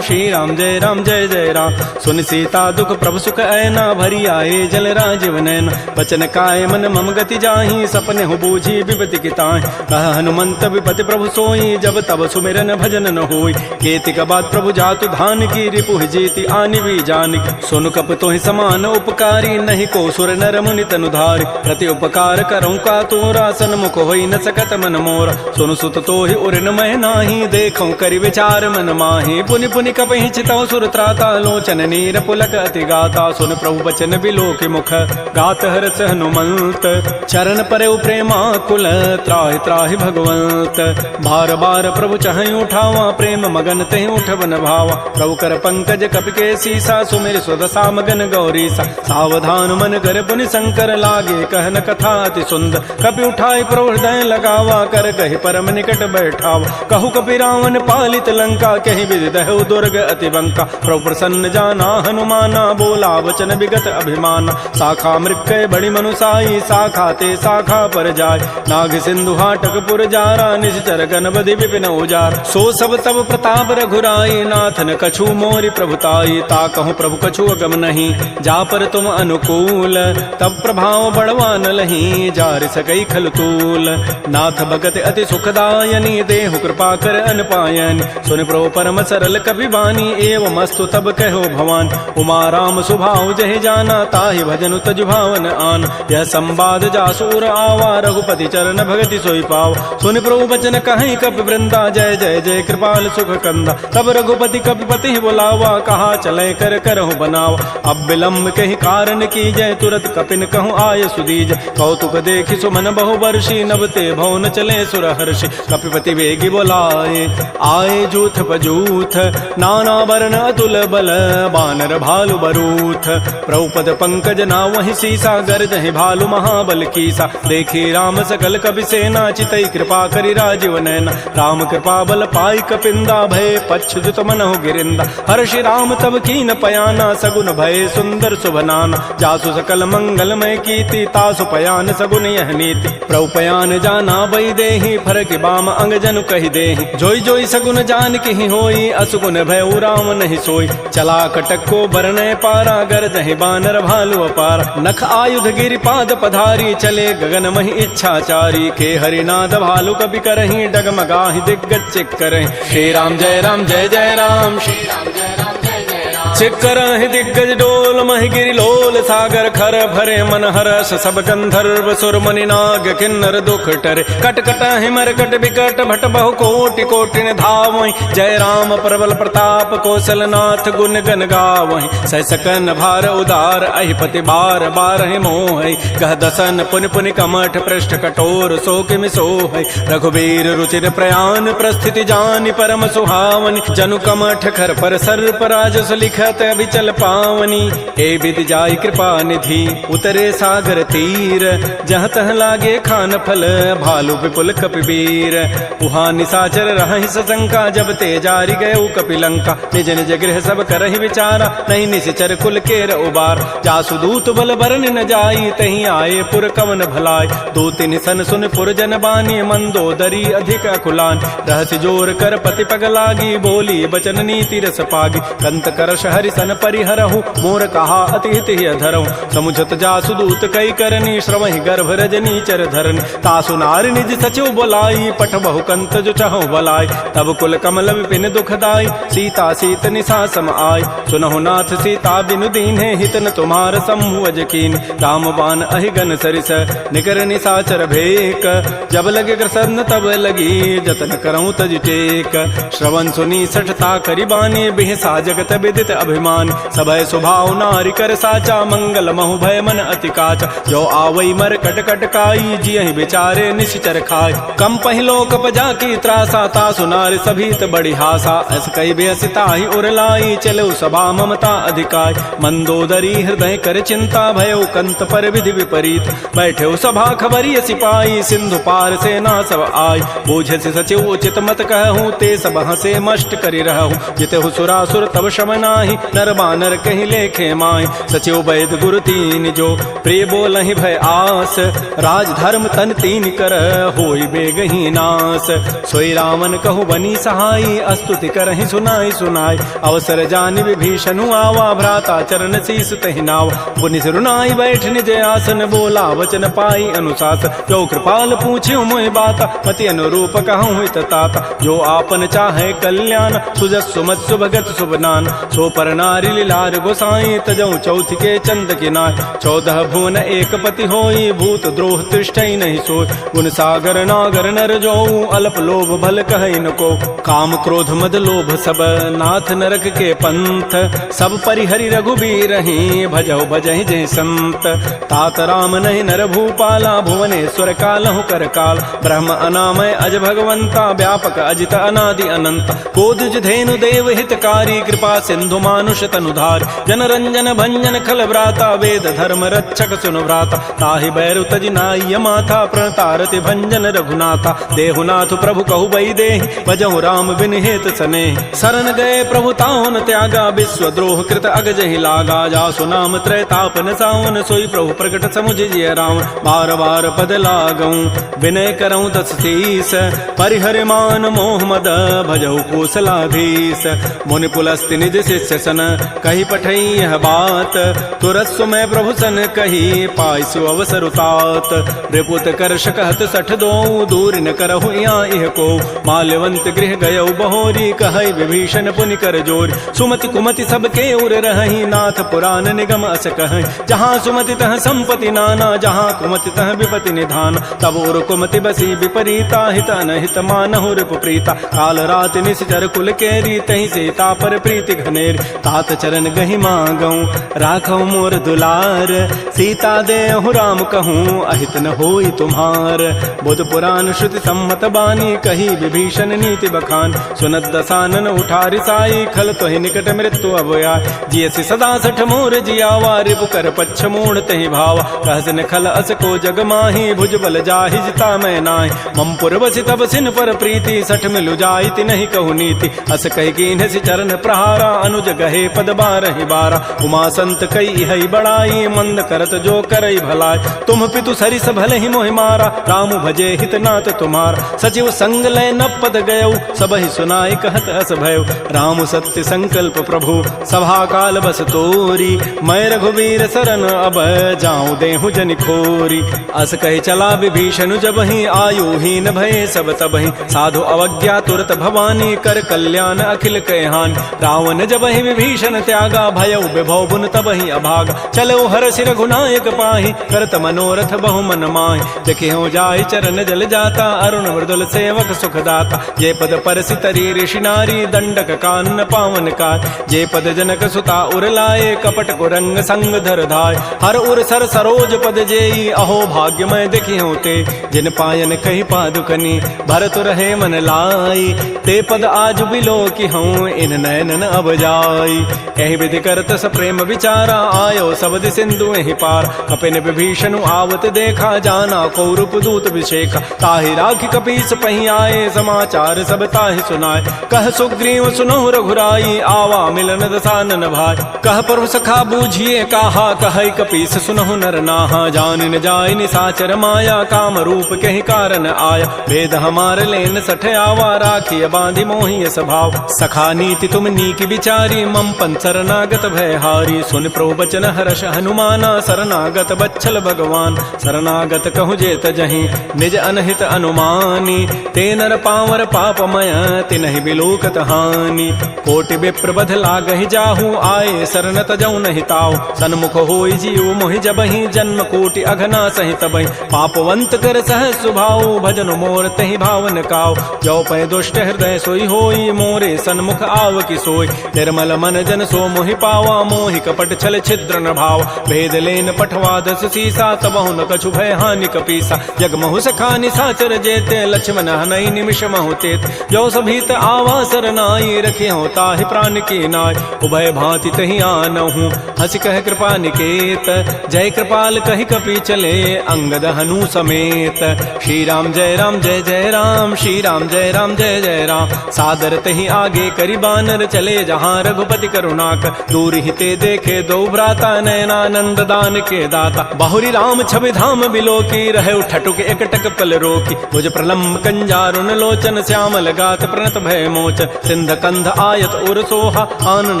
श्री राम जय जय राम। सुन सीता दुख प्रभु सुख ऐना, भरी आए जल राजीव नैना। बचन काय मन मम गति जाहि, सपने हो बूझी विपति की ताहि। कह हनुमंत विपति प्रभु सोई, जब तब सुमिरन भजन न होई। केति का बात प्रभु जातु धान की, रिपुहि जीति आनि भी जानिक। सुन कप तोहि समान उपकारी, नहीं को सुर नर मुनि तनुधारि। प्रति उपकार करऊँ का तोरा, सन्मुख होई न सकत मन मोरा। सुनु सुत तोहि उरन मह नाही, देखऊँ करि विचार मन माहि। पुनि पुनि कपहि चितऊ सुर त्राता, लोचन नीर पुलक अति गाता। सुन प्रभु बचन बिलोकि मुख, गात हरस हनुमंत। चरण परउ प्रेमाकुल, त्राहि त्राहि भगवंत। बार बार प्रभु चहई उठावा, प्रेम मगन तहि उठवन भावा। प्रभु कर पंकज कपि के सीसा, सुमिर सुदशा मगन गौरीसा। सावधान मन कर पुनि शंकर, लागे कहन कथा अति सुंदर। कपि उठाई प्रभु हृदय लगावा, कर कहि परम निकट बैठावा। कहु कपि रावण पालित लंका, कहि विधि दहु दुर्ग अति बंका। प्रभु प्रसन्न जाना हनुमाना, बोला वचन विगत अभिमाना। शाखा मृक्कय बड़ी मनुसाई, शाखा ते शाखा पर जाय। नाग सिंधु हाटक पुर जारा, निश्चर गणपति विपिन उजार। सो सब तब प्रताप रघुराई, नाथन कछु मोरि प्रभुताई। ता कहूँ प्रभु कछु अगम नहीं, जा पर तुम अनुकूल। तब प्रभाव बढ़वा न लही, जार सकई खल तूल। नाथ भगत अति सुखदायनी, देहु कृपा कर अनपायनी। सुन प्रभु परम सरल कपि बानी, एवं अस्तु तब कहो भवान। उमा राम सुभाव जहि जाना, ताहि भजनु तजु भावन आन। यह संवाद जासूर आवा, रघुपति चरण भगति सोई पाव। सुन प्रभु बचन कहीं कपि वृंदा, जय जय जय कृपाल सुख कंदा। तब रघुपति कपिपति बुलावा, कहा चले कर करहु बनावा। अब विलम्ब कहीं कारण की जय, तुरत कपिन कहूँ आय सुदीज। कौतुक देखि सुमन बहु वर्षी, नभ ते भवन चले सुर हर्षि। कपिपति वेगी बोलाए, आए जूथ पजूथ। नाना वर्ण अतुल बल, बानर भालु बरूथ। प्रभुपद पंकज ना वही सीसा, गर्जहि भालु महाबल कीसा। देखी राम सकल कपि सेना, चितई कृपा करि राजीव नैना। राम कृपा बल पाई कपिंदा, भय पच्छुत मनहु गिरिंदा। हर्षि राम तब कीन पयाना, सगुन भय सुंदर शुभनाना। जासु सकल मंगलमय कीर्ति, तासु पयान सगुन यह नीति। प्रभु पयान जाना बई देहि, फरक बाम अंग जनु कहि देहि। जोई जोई सगुन जान की होई, असुगुन भय राम नहीं सोई। चला कटक को बरनय पारा, गरजहि बानर भालु अपार। नख आयुध गिरि पाद पधारी, चले गगन महि इच्छाचारी। के हरिनाद भालु कपि करहि, डगमगाहि दिग्गज चिक करहि। श्री राम जय जय राम, श्री राम जय राम जय जय राम। चिक्करहि दिग्गज डोल, महि गिरि लोल सागर। खर भरे मन हरस, सब गंधर्व सुर मुनि नाग किन्नर दुख टरे। कट कटहि मरकट बिकट, भट बहु कोटि कोटिन धावहि। जय राम प्रबल प्रताप, कौशलनाथ गुण गन गावहि। सह सकन भार उदार, अहिपति बार बारहि मोहि। कह दसन पुनि पुनि कमठ, पृष्ठ कठोर सो किमि सोहि। रघुबीर रुचिर प्रयाण, प्रस्थिति जानि परम सुहावनि। जनु कमठ खर पर सर्प राजस लिखत, जात अभिचल पावनी, ए विधि जाई कृपा निधि उतरे सागर तीर। जहाँ तह लागे खान फल भालू विपुल कपिवीर। उहाँ निशाचर रहि सशंका, जब ते जारी गए कपिलंका। निज निज गृह सब करहि विचारा, नहीं निश्चर कुल केर उबार। जासु दूत बल बरन न जाई, तहीं आए पुर कवन भलाई। दो तीन सन सुन पुर जन बानी, मंदोदरी अधिक अकुलान। रहस्य जोर कर पति पग लागी, बोली बचन नीति रस पागी। कंत करश हरि सन परिहरहु, मोर कहा अति हित धरहु। समुझत जासु दूत कई करनी, श्रवहि गर्भ रजनी चर धरनी। तासु नारी निज सचिव बोलाई, पठ बहु कंत जो चहु बलाई। तब कुल कमल विपिन दुखदाई, सीता सीत निशा सम आय। सुनहु नाथ सीता बिनु दीन्हे, हित न तुम्हार समूह अजकीन। राम बाण अहिगन सरिस, निकर निशाचर भेक। जब लगे ग्रसन तब लगी, जतन करऊं तज टेक। श्रवण सुनी सठता करिबानी, बिहसा जगत विदित अभिमान। सभय स्वभाव नारी कर साचा, मंगल महु भय मन अति काचा। जो आवई मर कट कट काई, जियहि विचारे निश्चर खाय। कम पहिलो कप जाकी त्रासा, तासु नारी सभीत बड़ी हासा। अस कई बेसिता ही उरलाई, चलो सभा ममता अधिकाय। मंदोदरी हृदय कर चिंता, भयो कंत पर विधि विपरीत। बैठे सभा खबरी सिपाही, सिंधु पार से ना सब आय। बूझे से सचिव उचित मत कहूँ, ते सब हसे मष्ट करि रहूँ। जितहु सुरासुर तब शम नाही, नर बानर कहीं लेखे माय। सचिव वैद गुरु तीन जो, प्रिय बोलहि भय आस। राज धर्म तन तीन कर, होई बेगहि नास। सोई रावण कहु बनी सहाई, अस्तुति करहि सुनाई सुनाई। अवसर जानि विभीषणु आवा, भ्राता चरण शीस तहि नावा। पुनि सिरुनाई बैठ निज आसन, बोला वचन पाई अनुशासन। जो कृपाल पूछ्यो मोहि बाता, पति अनुरूप कहूँ हित ताता। जो आपन चाहे कल्याण, सुजस सुमत सुभगत शुभनान। सो पर नारी लीलार गोसाई, तजऊ चौथ के चंद के नाय। 14 भुवन एक पति होई, भूत द्रोह तिष्ठई नहीं सोई। गुण सागर नागर नर जोऊ, अल्प लोभ भल कहई न को। काम क्रोध मद लोभ सब, नाथ नरक के पंथ। सब परिहरि रघुबीर ही, भजऊ भजहि जय संत। तात राम नहीं नर भूपाला, भुवनेश्वर कालहु कर काल। ब्रह्म अनामय अज भगवंता, व्यापक अजित अनादि अनंत। कोदुज धेनु देव हितकारी, कृपा सिंधु मानुष तनुधार। जन रंजन भंजन खल व्राता, वेद धर्म रक्षक सुन व्राता। ताहि बैरु तजि नाय माथा, प्रणतारति भंजन रघुनाथा। देहुनाथ प्रभु कहु बई देहि, भजहु राम बिन हेत सनेहि। शरण गए प्रभु ताहु न त्यागा, विश्व द्रोह कृत अगजहि लागा। जासु नाम त्रैतापन सावन, सोई प्रभु प्रकट समुझ जिय राम। बार बार पद लागऊं, विनय करऊं दस शीस। परिहर मान मोह मद, भजहु कौशलाधीश। मुनि पुलस्ति निज शिष्य सन, कही पठई यह बात। तुरत सुमय प्रभु सन कही, पाइसु अवसर उतात। रिपुत कर्ष कहत सठ दो, दूर न करहु यहाँ इह को। माल्यवंत गृह गयौ बहोरी, कहई विभीषण पुनि कर जोरी। सुमति कुमति सबके उर रहहि, नाथ पुराण निगम अस कहई। जहाँ सुमति तह संपत्ति नाना, जहाँ कुमति तह विपति निधान। तब उर कुमति बसी विपरीता, हित अनहित मानहु रिपु प्रीता। काल रात निश्चर कुल केरी, तहि सीता पर प्रीति घनेरी। तात चरण गहि मांगऊं, राखऊ मोर दुलार। सीता देहु राम कहूँ, अहित न होई तुम्हार। बुध पुराण श्रुति सम्मत बानी, कही विभीषण नीति बखान। सुनत दसानन उठारि साई, खल तोहि निकट मृत्यु अब आय। जियसि सदा सठ मोर जियावा, रिपु कर पच्छ मूढ़ तहि भावा। कहसन खल अस को जग माही, भुज बल जाहि जिता मैं नाहि। मम पुर बसि तब सिन पर प्रीति, सठ मिलु जाइति नहीं कहु नीति। अस कहि कीन्हसि चरण प्रहारा, अनुज गहे पद बारहि बारा। उमा संत कई हई बड़ाई, मंद करत जो करई भलाई। तुम पितु सरिस भले मोहि मारा, राम भजे हित नाथ तुम्हारा। सचिव संग लय न पद गयऊ, सबहि सुनाई कहत अस भयऊ। राम सत्य संकल्प प्रभु, सभा काल बस तोरी। मैं रघुवीर शरण अब, जाऊं देहु जनि खोरी। अस कहि चला विभीषण जबहि, आयुहीन भये सब तबहि। साधु अवज्ञा तुरत भवानी, कर कल्याण अखिल कहान। रावण जबहि विभीषण त्यागा, भयउ विभव बुन तबहि अभागा। चलो हरषि रघुनायक पाहि, करत मनोरथ बहु मन माहि। देखिहु जाहि चरण जल जाता, अरुण मृदुल सेवक सुखदाता। जे पद परसि तरी ऋषि नारी, दंडक कानन पावन काय। जे पद जनक सुता उर लाए, कपट कुरंग संग धर धाय। हर उर सर सरोज पद जेई, अहो भाग्यमय देखिहु ते। जिन पायन कही पादुकनी, भरत रहे मन लाई। ते पद आज बिलो की हूँ, इन नयनन अब जाई। आई। यही विधि करत स प्रेम विचारा, आयो सबद सिंधु एहि पार। कपिन विभीषण आवत देखा, जाना को रूप दूत विशेखा। ताहि राखी कपीस पही आए, समाचार सब ताहि सुनाए। कह सुग्रीव सुनहु रघुराई, आवा मिलन दसानन भाई। कह प्रभु सखा बूझिए कहा, कह कपीस सुनहु नर नाहा। जान न जाय निसाचर माया, काम रूप के ही कारण आया। भेद हमार लेन सठ आवा, राखिय बांधि मोहि स्वभाव। सखा नीति तुम नीक विचारी, मम पन शरणागत भय हारी। सुन प्रभु बचन हर्ष हनुमाना, शरणागत बच्छल भगवान। शरणागत कहु जेत जहीं, निज अनहित अनुमानी। ते नर पावर पापमय, तिनहि बिलोकत हानि। कोटि विप्र बध लागहि जाहु, आए शरण तजौ नहीं ताऊ। सन्मुख होई जीव मोहि जबहि, जन्म कोटि अघना सहि तबहि। पापवंत कर सहज सुभाऊ, भजन मोर तहि भावन काऊ। जो पै दुष्ट हृदय सोई होई, मोरे सन्मुख आव की सोई। निर्मल मन जन सो मोहि पावा, मोहि कपट छल छिद्र न भाव। भेद लेन पठवा दस सीसा, तबहु न कछु भय हानि कपीसा। जग महु सखा निसाचर जेते, लक्ष्मण हनई निमिष महु तेत। जो सभीत आवा सरनाई, रखे हो ताहि प्राण की नाय। उभय भांति तहि आनहु, हंस कह कृपा निकेत। जय कृपाल कहि कपि चले, अंगद हनु समेत। श्री राम जय राम जय जय राम, श्री राम जय राम जय जय राम। सादर तहि आगे करि बानर चले, जहाँ रघुपति करुणाक। दूर हिते देखे दो भ्राता, नयनानंद दान के दाता। बहुरी राम छवि धाम बिलोकी, रहे उठटुक एकटक पल रोकी। भुज प्रलम्ब कंजारुन लोचन, श्यामल गात प्रणत भय मोचन। सिंध कंध आयत उर सोहा, आनन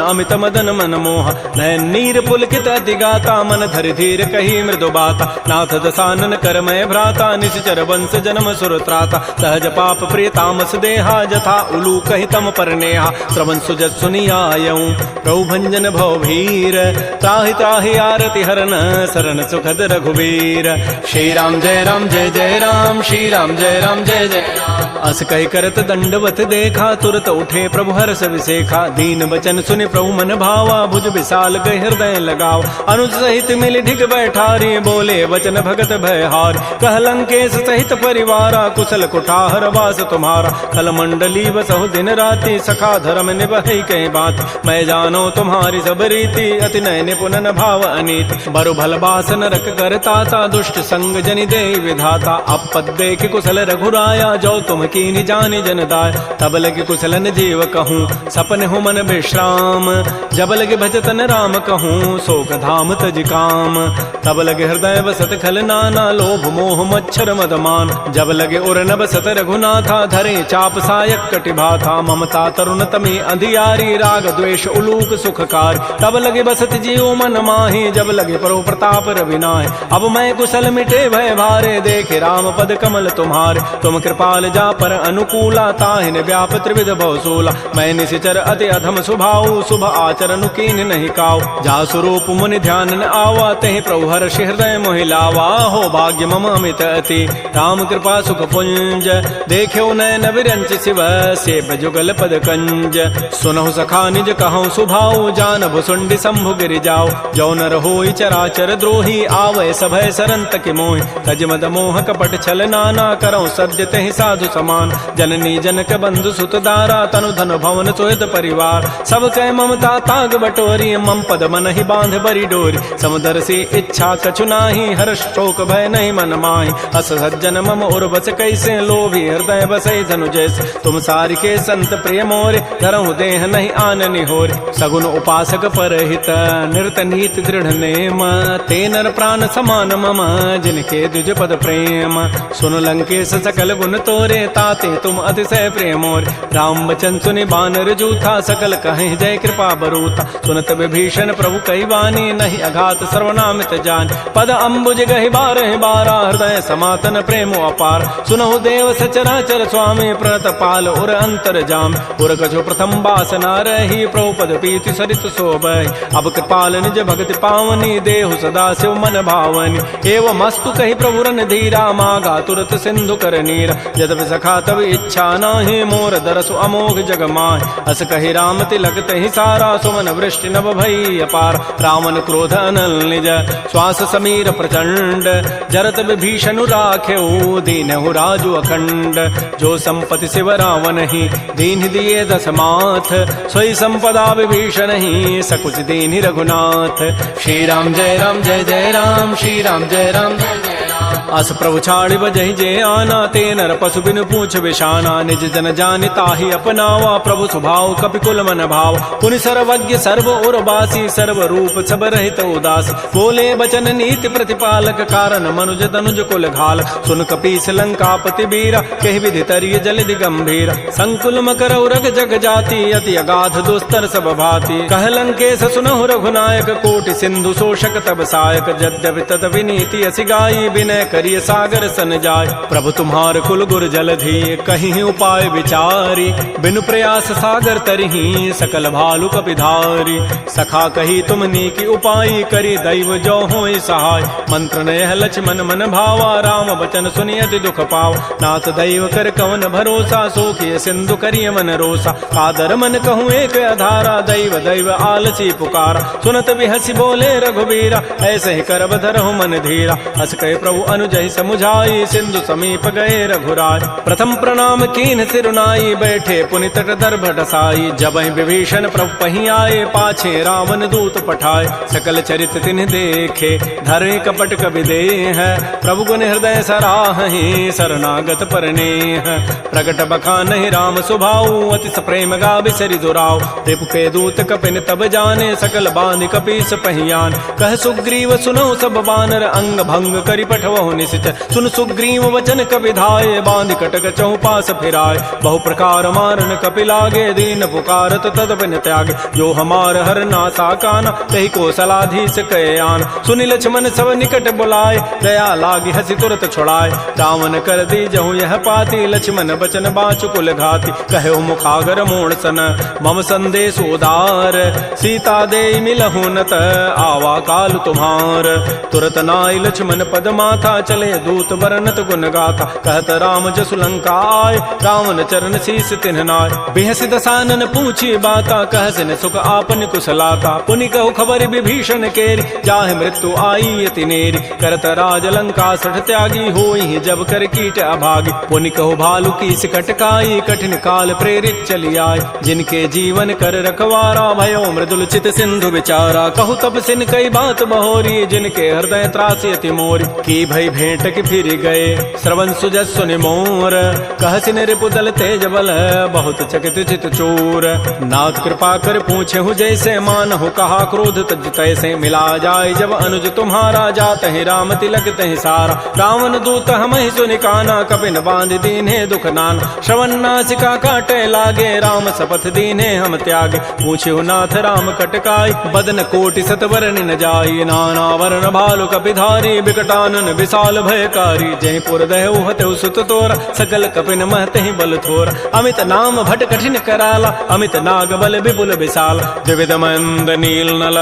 अमित मदन मन मोहा। नयन नीर पुलकित अति गाता, मन धरि धीर कही मृदु बाता। नाथ दसानन करमय भ्राता, निश्चर वंश जन्म सुर त्राता। सहज पाप प्रिय तामस देहा, जथा उलू कहि तम पर नेहा। श्रवण सुजत सुनियायऊं, प्रभु भंजन भव भीर। त्राहि त्राहि आरति हरन, शरण सुखद रघुवीर। श्री राम जय राम जय जय राम, श्री राम जय राम जय जय राम। अस कहि करत दंडवत देखा, तुरत उठे प्रभु हर्ष विसेखा। दीन बचन सुनि प्रभु मन भावा, भुज विशाल गहि हृदय लगाव। अनुज सहित मिल ढिग बैठारी, बोले वचन भगत भय हार। कह लंकेश सहित परिवारा, कुशल कुठार वास तुम्हारा। खल मंडली बसहु दिन राति, सखा धर्म निभहि कहीं बात। मैं जानो तुम्हारी सब रीति, अति नय निपुण न भाव अनीति। बरु भल बास नरक करताता, दुष्ट संग जनि दे विधाता। अपद देख कुशल रघुराया, जो तुम कीनि जानि जन दाय। तब लगे कुशलन जीव कहूँ, सपन हो मन विश्राम। जब लगे भजतन राम कहूँ, शोक धाम तज काम। तब लगे हृदय बसत खल नाना, लोभ मोह मच्छर मदमान। जब लगे उर न बसत रघुनाथा, धरे चाप सायक कटिभाथा। ममता तरुण तमी अंधियारी, राग द्वेष उलूक सुखकार। तब लगे बसत जीव मन माही, जब लगे परो प्रताप रविनाय। अब मैं कुशल मिटे भय भारे, देखे राम पद कमल तुम्हारे। तुम कृपाल जा पर अनुकूला, ताहिन व्याप त्रिविध भवसूला। मैं निशिचर अति अधम स्वभाव, शुभ आचरण कीन नहीं काऊ। जा स्वरूप मुनि ध्यान न आवा, तहि प्रभु हर्ष हृदय मोहि लावा। हो भाग्य मम अमित अति, राम कृपा सुख पुंज। देख्यो नयन विरंच शिव, सेव जुगल पद कंज। सुनहु सखा निज कहूँ सुभाऊ, जान भुसुंडि शंभु गिरि जाओ। जो नर होई चराचर द्रोही, आवै सभय सरन तकि मोहि। तज मद मोह कपट छल नाना, करऊँ सद्य तहि साधु समान। जननी जनक बंधु सुत दारा, तनु धन भवन सुहृद परिवार। सब कह ममता ताग बटोरी, मम पद मन ही बांध बरी डोरी। समुदर से इच्छा कछु नाही, हर्ष शोक भय नहीं मन माहि। अस सज्जन मम उर बस कैसे, लोभी हृदय बसै धनु जैसे। तुम सारिके संत प्रिय मोरे, धरहु देह नहीं आननि होरे। सगुन उपासक परहित, निरत नीति दृढ़ नेम। ते नर प्राण समान मम, जिनके द्विज पद प्रेम। सुन लंकेश सकल गुण तोरे, ताते तुम अतिशय प्रिय मोरे। राम वचन सुनि बानर जूथा, सकल कहें जय कृपा बरूथा। सुनत विभीषण प्रभु कई वाणी, नहीं अघात सर्वनामित जान। पद अम्बुज गहि बारहि बारा, हृदय समातन प्रेम अपार। सुनहु देव सचराचर स्वामी, प्रणत पाल उर अंतर जाम। उर कछु प्रथम बासना रही, प्रभु पद पीति सरित शोभहि। अब कृपाल निज भगति पावनी, देहु सदा शिव मन भावनी। एवं अस्तु कहि प्रभु रन धीरा, मागा तुरत सिंधु कर नीरा। यद्यपि सखा तब इच्छा नाही, मोर दरसु अमोघ जग माहि। अस कहि राम तिलक तहि सारा, सुमन वृष्टि नभ भई अपार। रावण क्रोध अनल निज, श्वास समीर प्रचंड। जरत विभीषणु राख्यऊ, दीनहु राजु अखंड। जो संपत्ति शिव रावण ही, दीन दिए दस माथ। सोई संपत्ति संपदा विभीषण ही सकुच दीनि रघुनाथ। श्री राम जय राम जय जय राम, श्री राम जय राम जय जय राम। अस प्रभु छाड़ बजहि जे आना, ते नर पशु बिनु पूछ बिशाना। निज जन जानि ताहि अपनावा, प्रभु स्वभाव कपिकुल मन भाव। पुनि सर्वज्ञ सर्व उर्वासी, सर्व रूप सब रहित उदास। बोले बचन नीति प्रतिपालक, कारण मनुज तनुज कुल घाल। सुन कपीस लंकापति बीरा, कहि विधि तरिय जलधि गंभीर। संकुल मकर उरग जग जाति, अति अगाध दुस्तर सब भाति। कह लंकेश सुनहु रघुनायक, कोटि सिंधु शोषक तब सायक। यद्यपि तदपि नीति असि गाई, विनय करिय सागर सन जाय। प्रभु तुम्हार कुल गुर जलधि, कहीं उपाय विचारी। बिनु प्रयास सागर तरही, सकल भालु कपिधारी। सखा कही तुम नीकी उपाय, करी दैव जो होय सहाय। मंत्र नयह लक्ष्मण मन भावा, राम बचन सुनियति दुख पाव। नाथ दैव कर कवन भरोसा, सोखिय सिंधु करिय मन रोसा। कादर मन कहूँ एक अधारा, दैव दैव आलसी पुकारा। सुनत बिहसी बोले रघुबीरा, ऐसे ही करब धरहु मन धीरा। हस कहे प्रभु अनुजहि समुझाई, सिंधु समीप गए रघुराय। प्रथम प्रणाम कीन सिरुनाई, बैठे पुनि तट दर्भ ढसाई। जबहि विभीषण प्रभु पहीं आए, पाछे रावण दूत पठाए। सकल चरित तिन्ह देखे, धरे कपट कबि देह। प्रभु गुण हृदय सराहि, शरणागत परनेह। प्रगट बखानहि राम सुभाऊ, अति प्रेम गावि सरि दुराऊ। रिपु के दूत कपिन तब जाने, सकल बांधि कपीस पहियान। कह सुग्रीव सुनौ सब बानर, अंग भंग करि पठवहु निश्चय। सुन सुग्रीव वचन कपि धाये, बांधि कटक चहु पास फिराय। बहु प्रकार मारन कपि लागे, दीन पुकारत तदपिन त्यागे। जो हमार हर नासा काना, तहि कौशलाधीश कहे आन। सुनि लक्ष्मण सब निकट बुलाए, दया लागी हसी तुरत छुड़ाए। रावण कर दी जहु यह पाती, लक्ष्मण बचन बाचु कुल घाती। कहे मुखागर मोण सन, मम संदेश उदार। सीता दे मिलहु नत, आवा काल तुम्हार। तुरत नाई लक्ष्मण पद माथा, चले दूत बरनत गुण गाथा। कहत राम जसु लंका आय, रावण चरण शीस तिन्ह नाय। बिहसि दसानन पूछी बाता, कहसिन सुख आपन कुशलाता। पुनि कहु खबर विभीषण केरी, जाहि मृत्यु आई अति नेरी। करत राज लंका सठ त्यागी, होई जब कर कीट अभागी। पुनि कहु भालु की सिकट काई, कठिन काल प्रेरित चली आय। जिनके जीवन कर रखवारा, भयो मृदुल चित सिंधु विचारा। कहु तब सिन कई बात बहोरी, जिनके हृदय त्रासी अति मोरी। की भई भेंट की फिर गए, श्रवण सुजस सुनि मोर। कहसिन रिपुदल तेज बल, बहुत चकित चित चोर। नाथ कृपा कर पूछे हूँ जैसे, मान हो कहा क्रोध तज तैसे। मिला जाय जब अनुज तुम्हारा, जात ही राम तिलक तहि सारा। रावण दूत हम ही सुनि काना, कपिन बांध दीन्हे दुख नाना। श्रवण नासिका काटे लागे, राम शपथ दीन्हे हम त्यागे। पूछे हूँ नाथ राम कटकाई, बदन कोटि सतवरण न जाई। नाना वर्ण भालु कपिधारी, बिकटानन विशाल भयकारी। जय पुर दहु हतु सुत तोरा, सकल कपिन महते बल थोरा। अमित नाम भट कठिन कराला, अमित नाग बल विपुल विशाल। द्विविध मंद नील नल,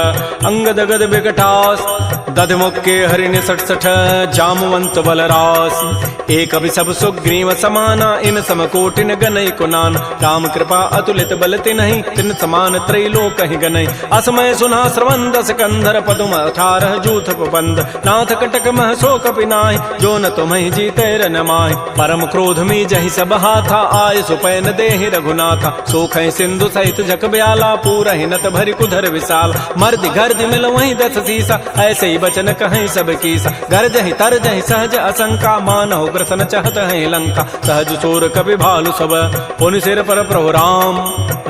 अंगद गद विकटास। दध मुक्के हरिण सठ सठ, जामवंत बलरास। एक अभि सब सुग्रीव समाना, इन सम कोटिन गनई कुनान। राम कृपा अतुलित बल तिन्हि, तिन समान त्रैलोक कहि गनई। असमय सुना श्रवण दस कंधर, पदुम 18 जूथ बंद। नाथ कटक मह सो कपि नाहि, जो न तुम्हि जीते रन माहि। परम क्रोध मी जहि सब हाथा, आय सुपैन देहि रघुनाथा। सोखहि सिंधु सहित जग ब्याला, पूरहि नत भरि कुधर विशाल। मर्द गर्द मिल वहीं 10 सीसा, ऐसे ही बचन कहीं सब कीसा। गरजहि तरजहि सहज असंका, मानहु ग्रसन चहत है लंका। सहज सोर कपि भालु सब, पुनि सिर पर प्रभु राम।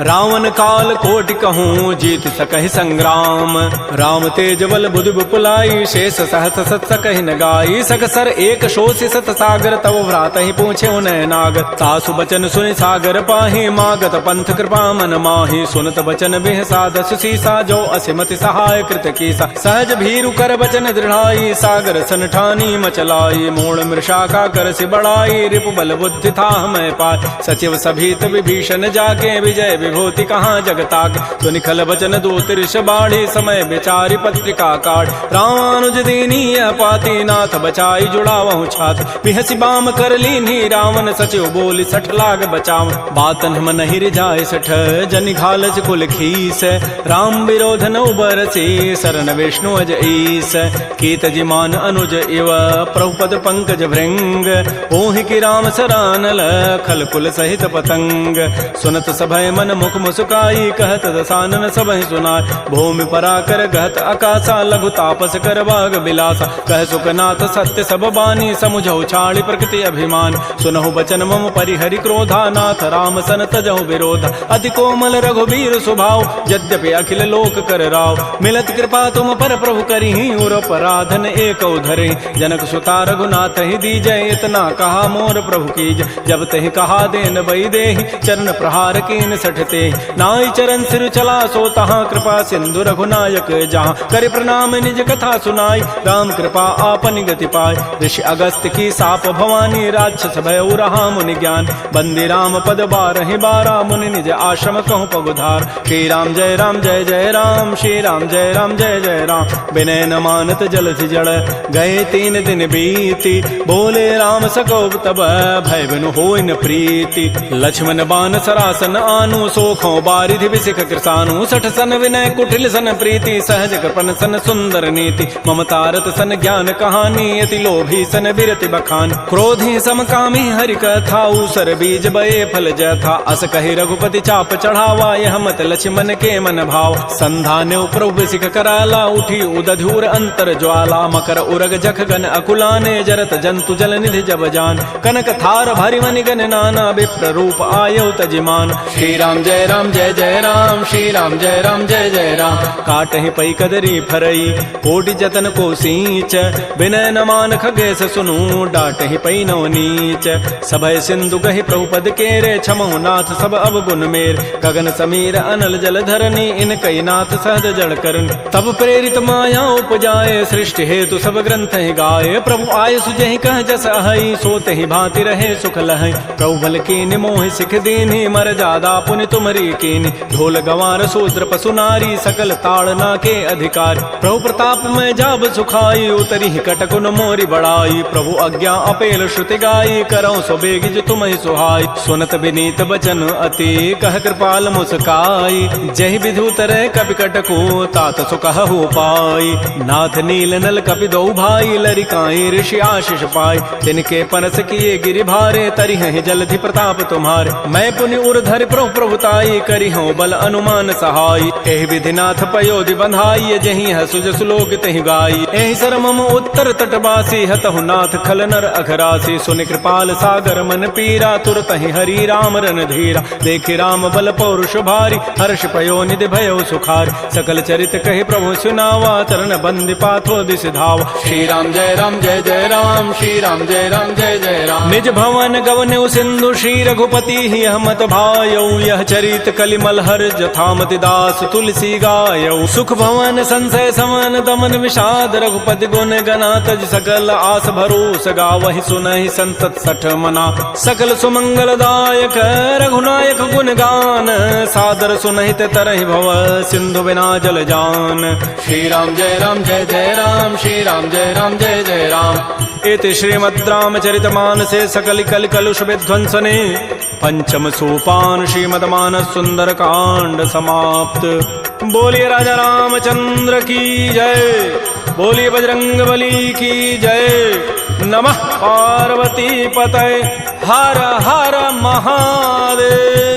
रावण काल कोटि कहूँ, जीत सकहि संग्राम। राम तेज बल बुधि विपुलाई, शेष सहस सत सकहि न गाई। सकसर एक शोषि सत सागर, तब भ्रात ही पूछे उन्हें नागर। सासु बचन सुनि सागर पाहि, मागत पंथ कृपा मन माहि। सुनत बचन बिहसा 10 सीसा, जो असिमति सहाय कृत कीसा। सहज भीरु कर बचन दृढ़ाई, सागर सन ठानी मचलाई। मूल मृषा का कर सि बढ़ाई, रिपु बल बुद्धि था मैं पाय। सचिव सभीत विभीषण जाके, विजय विभूति कहाँ जगताके। सुनि खल बचन दूत ऋष बाढ़ी, समय विचारि पत्रिका काढ़। रामानुज दीनी पाती, नाथ बचाई जुड़ावहु छाती। बिहसि बाम कर लीन्ही रावण, सचिव बोली 60 लाग बचाव। बातन हम नहीं रिझाए 60, जनि घालस कुल खीस। राम विरोध न उबरसी, शरण विष्णु अज ईस। ईस कीत जिमान अनुज इव प्रभुपद पंकज भृंग ओहि की राम सरानल खल कुल सहित पतंग सुनत सभय मन मुख मुस्काई कहत दसानन सबहि सुनाय भूमि पराकर गहत आकाशा लघु तापस कर बाग बिलासा कह सुखनाथ सत्य सब बानी समुझौ छाड़ी प्रकृति अभिमान सुनहु बचन मम परिहरि क्रोधा नाथ राम सन तजहु विरोध अति कोमल रघुबीर स्वभाव यद्यपि अखिल लोक कर राव मिलत कृपा तुम पर प्रभु करिहि उर पराधन एक धरे जनक सुता रघुनाथ ही दीजय इतना कहा मोर प्रभु कीज जब तहि कहा देन बई देहि चरण प्रहार कीन सठते नाई चरण सिर चला सो तहाँ कृपा सिंधु रघुनायक जहाँ कर प्रणाम निज कथा सुनाई राम कृपा आपन गति पाय ऋषि अगस्त की साप भवानी राक्षस भय रहा मुनि ज्ञान बंदी राम पद बारहि बारा मुनि निज आश्रम कहूँ पगुधार श्री राम जय राम जय जय राम श्री राम जय राम जय जय राम विनय न मानत जलधि जड़ गए 3 दिन बीती बोले राम सकोब तब भय बिनु होय न प्रीति लक्ष्मण बान सरासन आनु सोखों बारिधि विसिख कृसानु सठ सन विनय कुटिल सन प्रीति सहज कृपन सन सुंदर नीति ममतारत सन ज्ञान कहानी अति लोभी सन बिरति बखान क्रोधी समकामी हरि कथा उसर बीज बये फल जथा अस कहि रघुपति चाप चढ़ावा यह मत लक्ष्मण के मन भाव संधान प्रभु सिख कराला उठी उदधूर अंतर ज्वाला मकर उरग जख गन अकुलाने जरत जंतु जल निधि जब जान कनक थार भरि मनि गन नाना विप्र रूप आयो तजिमान श्री राम जय राम जय जय राम श्री राम जय राम जय जय राम काटहि पई कदरी फरई कोटि जतन को सींच विनय न मान खगेश सुनु डाटहि पई नव नीच सभय सिंधु गहि प्रभुपद केरे क्षमहु नाथ सब अवगुण मेर गगन समीर अनल जल धरनी इन कई नाथ सहज जड़ करन तब प्रेरित माया उपजाए सृष्टि हेतु सब ग्रंथ ही गाये प्रभु आय सुजहि कह जस अहई सोते ही भांति रहे सुख लहै प्रभु बल कीन मोह सिख दीन्हि मर जादा पुनि तुमरी कीन ढोल गंवार शूद्र पशु नारी सकल ताड़ना के अधिकार प्रभु प्रताप में जाब सुखाई उतरी कटकुन मोरी बड़ाई प्रभु आज्ञा अपेल श्रुति गाई करौ सो बेगिज तुमहि सुहाई सुनत विनीत बचन अति कह कृपाल मुस्काई जहि विधु तरह कपि कटको तात सुकहु पाई नाथ नील नल कपि दो भाई लरिकाई ऋषि आशीष पाई तिनके परस किए गिरि भारे तरिहि जलधि प्रताप तुम्हारे मैं पुनि उर्धर प्रभु प्रभुताई करिहु बल अनुमान सहाई एहि विधि नाथ पयोधि बंधाई जहि हसुज सुलोक तहि गाई एहि सर मम उत्तर तटवासी हतहु नाथ खल नर अघरासी सुनि कृपाल सागर मन पीरा तुरत ही हरि राम रन धीरा देखि राम बल पौरुष भारी हर्ष पयो निधि भयो सुखार सकल चरित कहि प्रभु सुनावा चरण बंदि पाथो दिस धावा श्री राम जय राम जय जय राम श्री राम जय राम जय जय राम निज भवन गवनु सिंधु श्री रघुपति ही हमत भायौ यह चरित कलिमल हर जथामति दास तुलसी गायौ सुख भवन संशय समन दमन विषाद रघुपति गुण गना तज सकल आस भरोस गावहि सुनहि संतत सठ मना सकल सुमंगल दायक रघुनायक गुण गान सादर सुनहित तरहि भव सिंधु बिना जल जान श्री राम जय राम जय जय राम श्री राम जय राम जय जय राम इति श्रीमद् रामचरितमानसे सकल कल कलुष विध्वंसने पंचम सोपान श्रीमद्मानस सुंदर कांड समाप्त। बोलिए राजा रामचंद्र की जय, बोलिए बजरंग बली की जय। नमः पार्वती पतये, हर हर महादेव।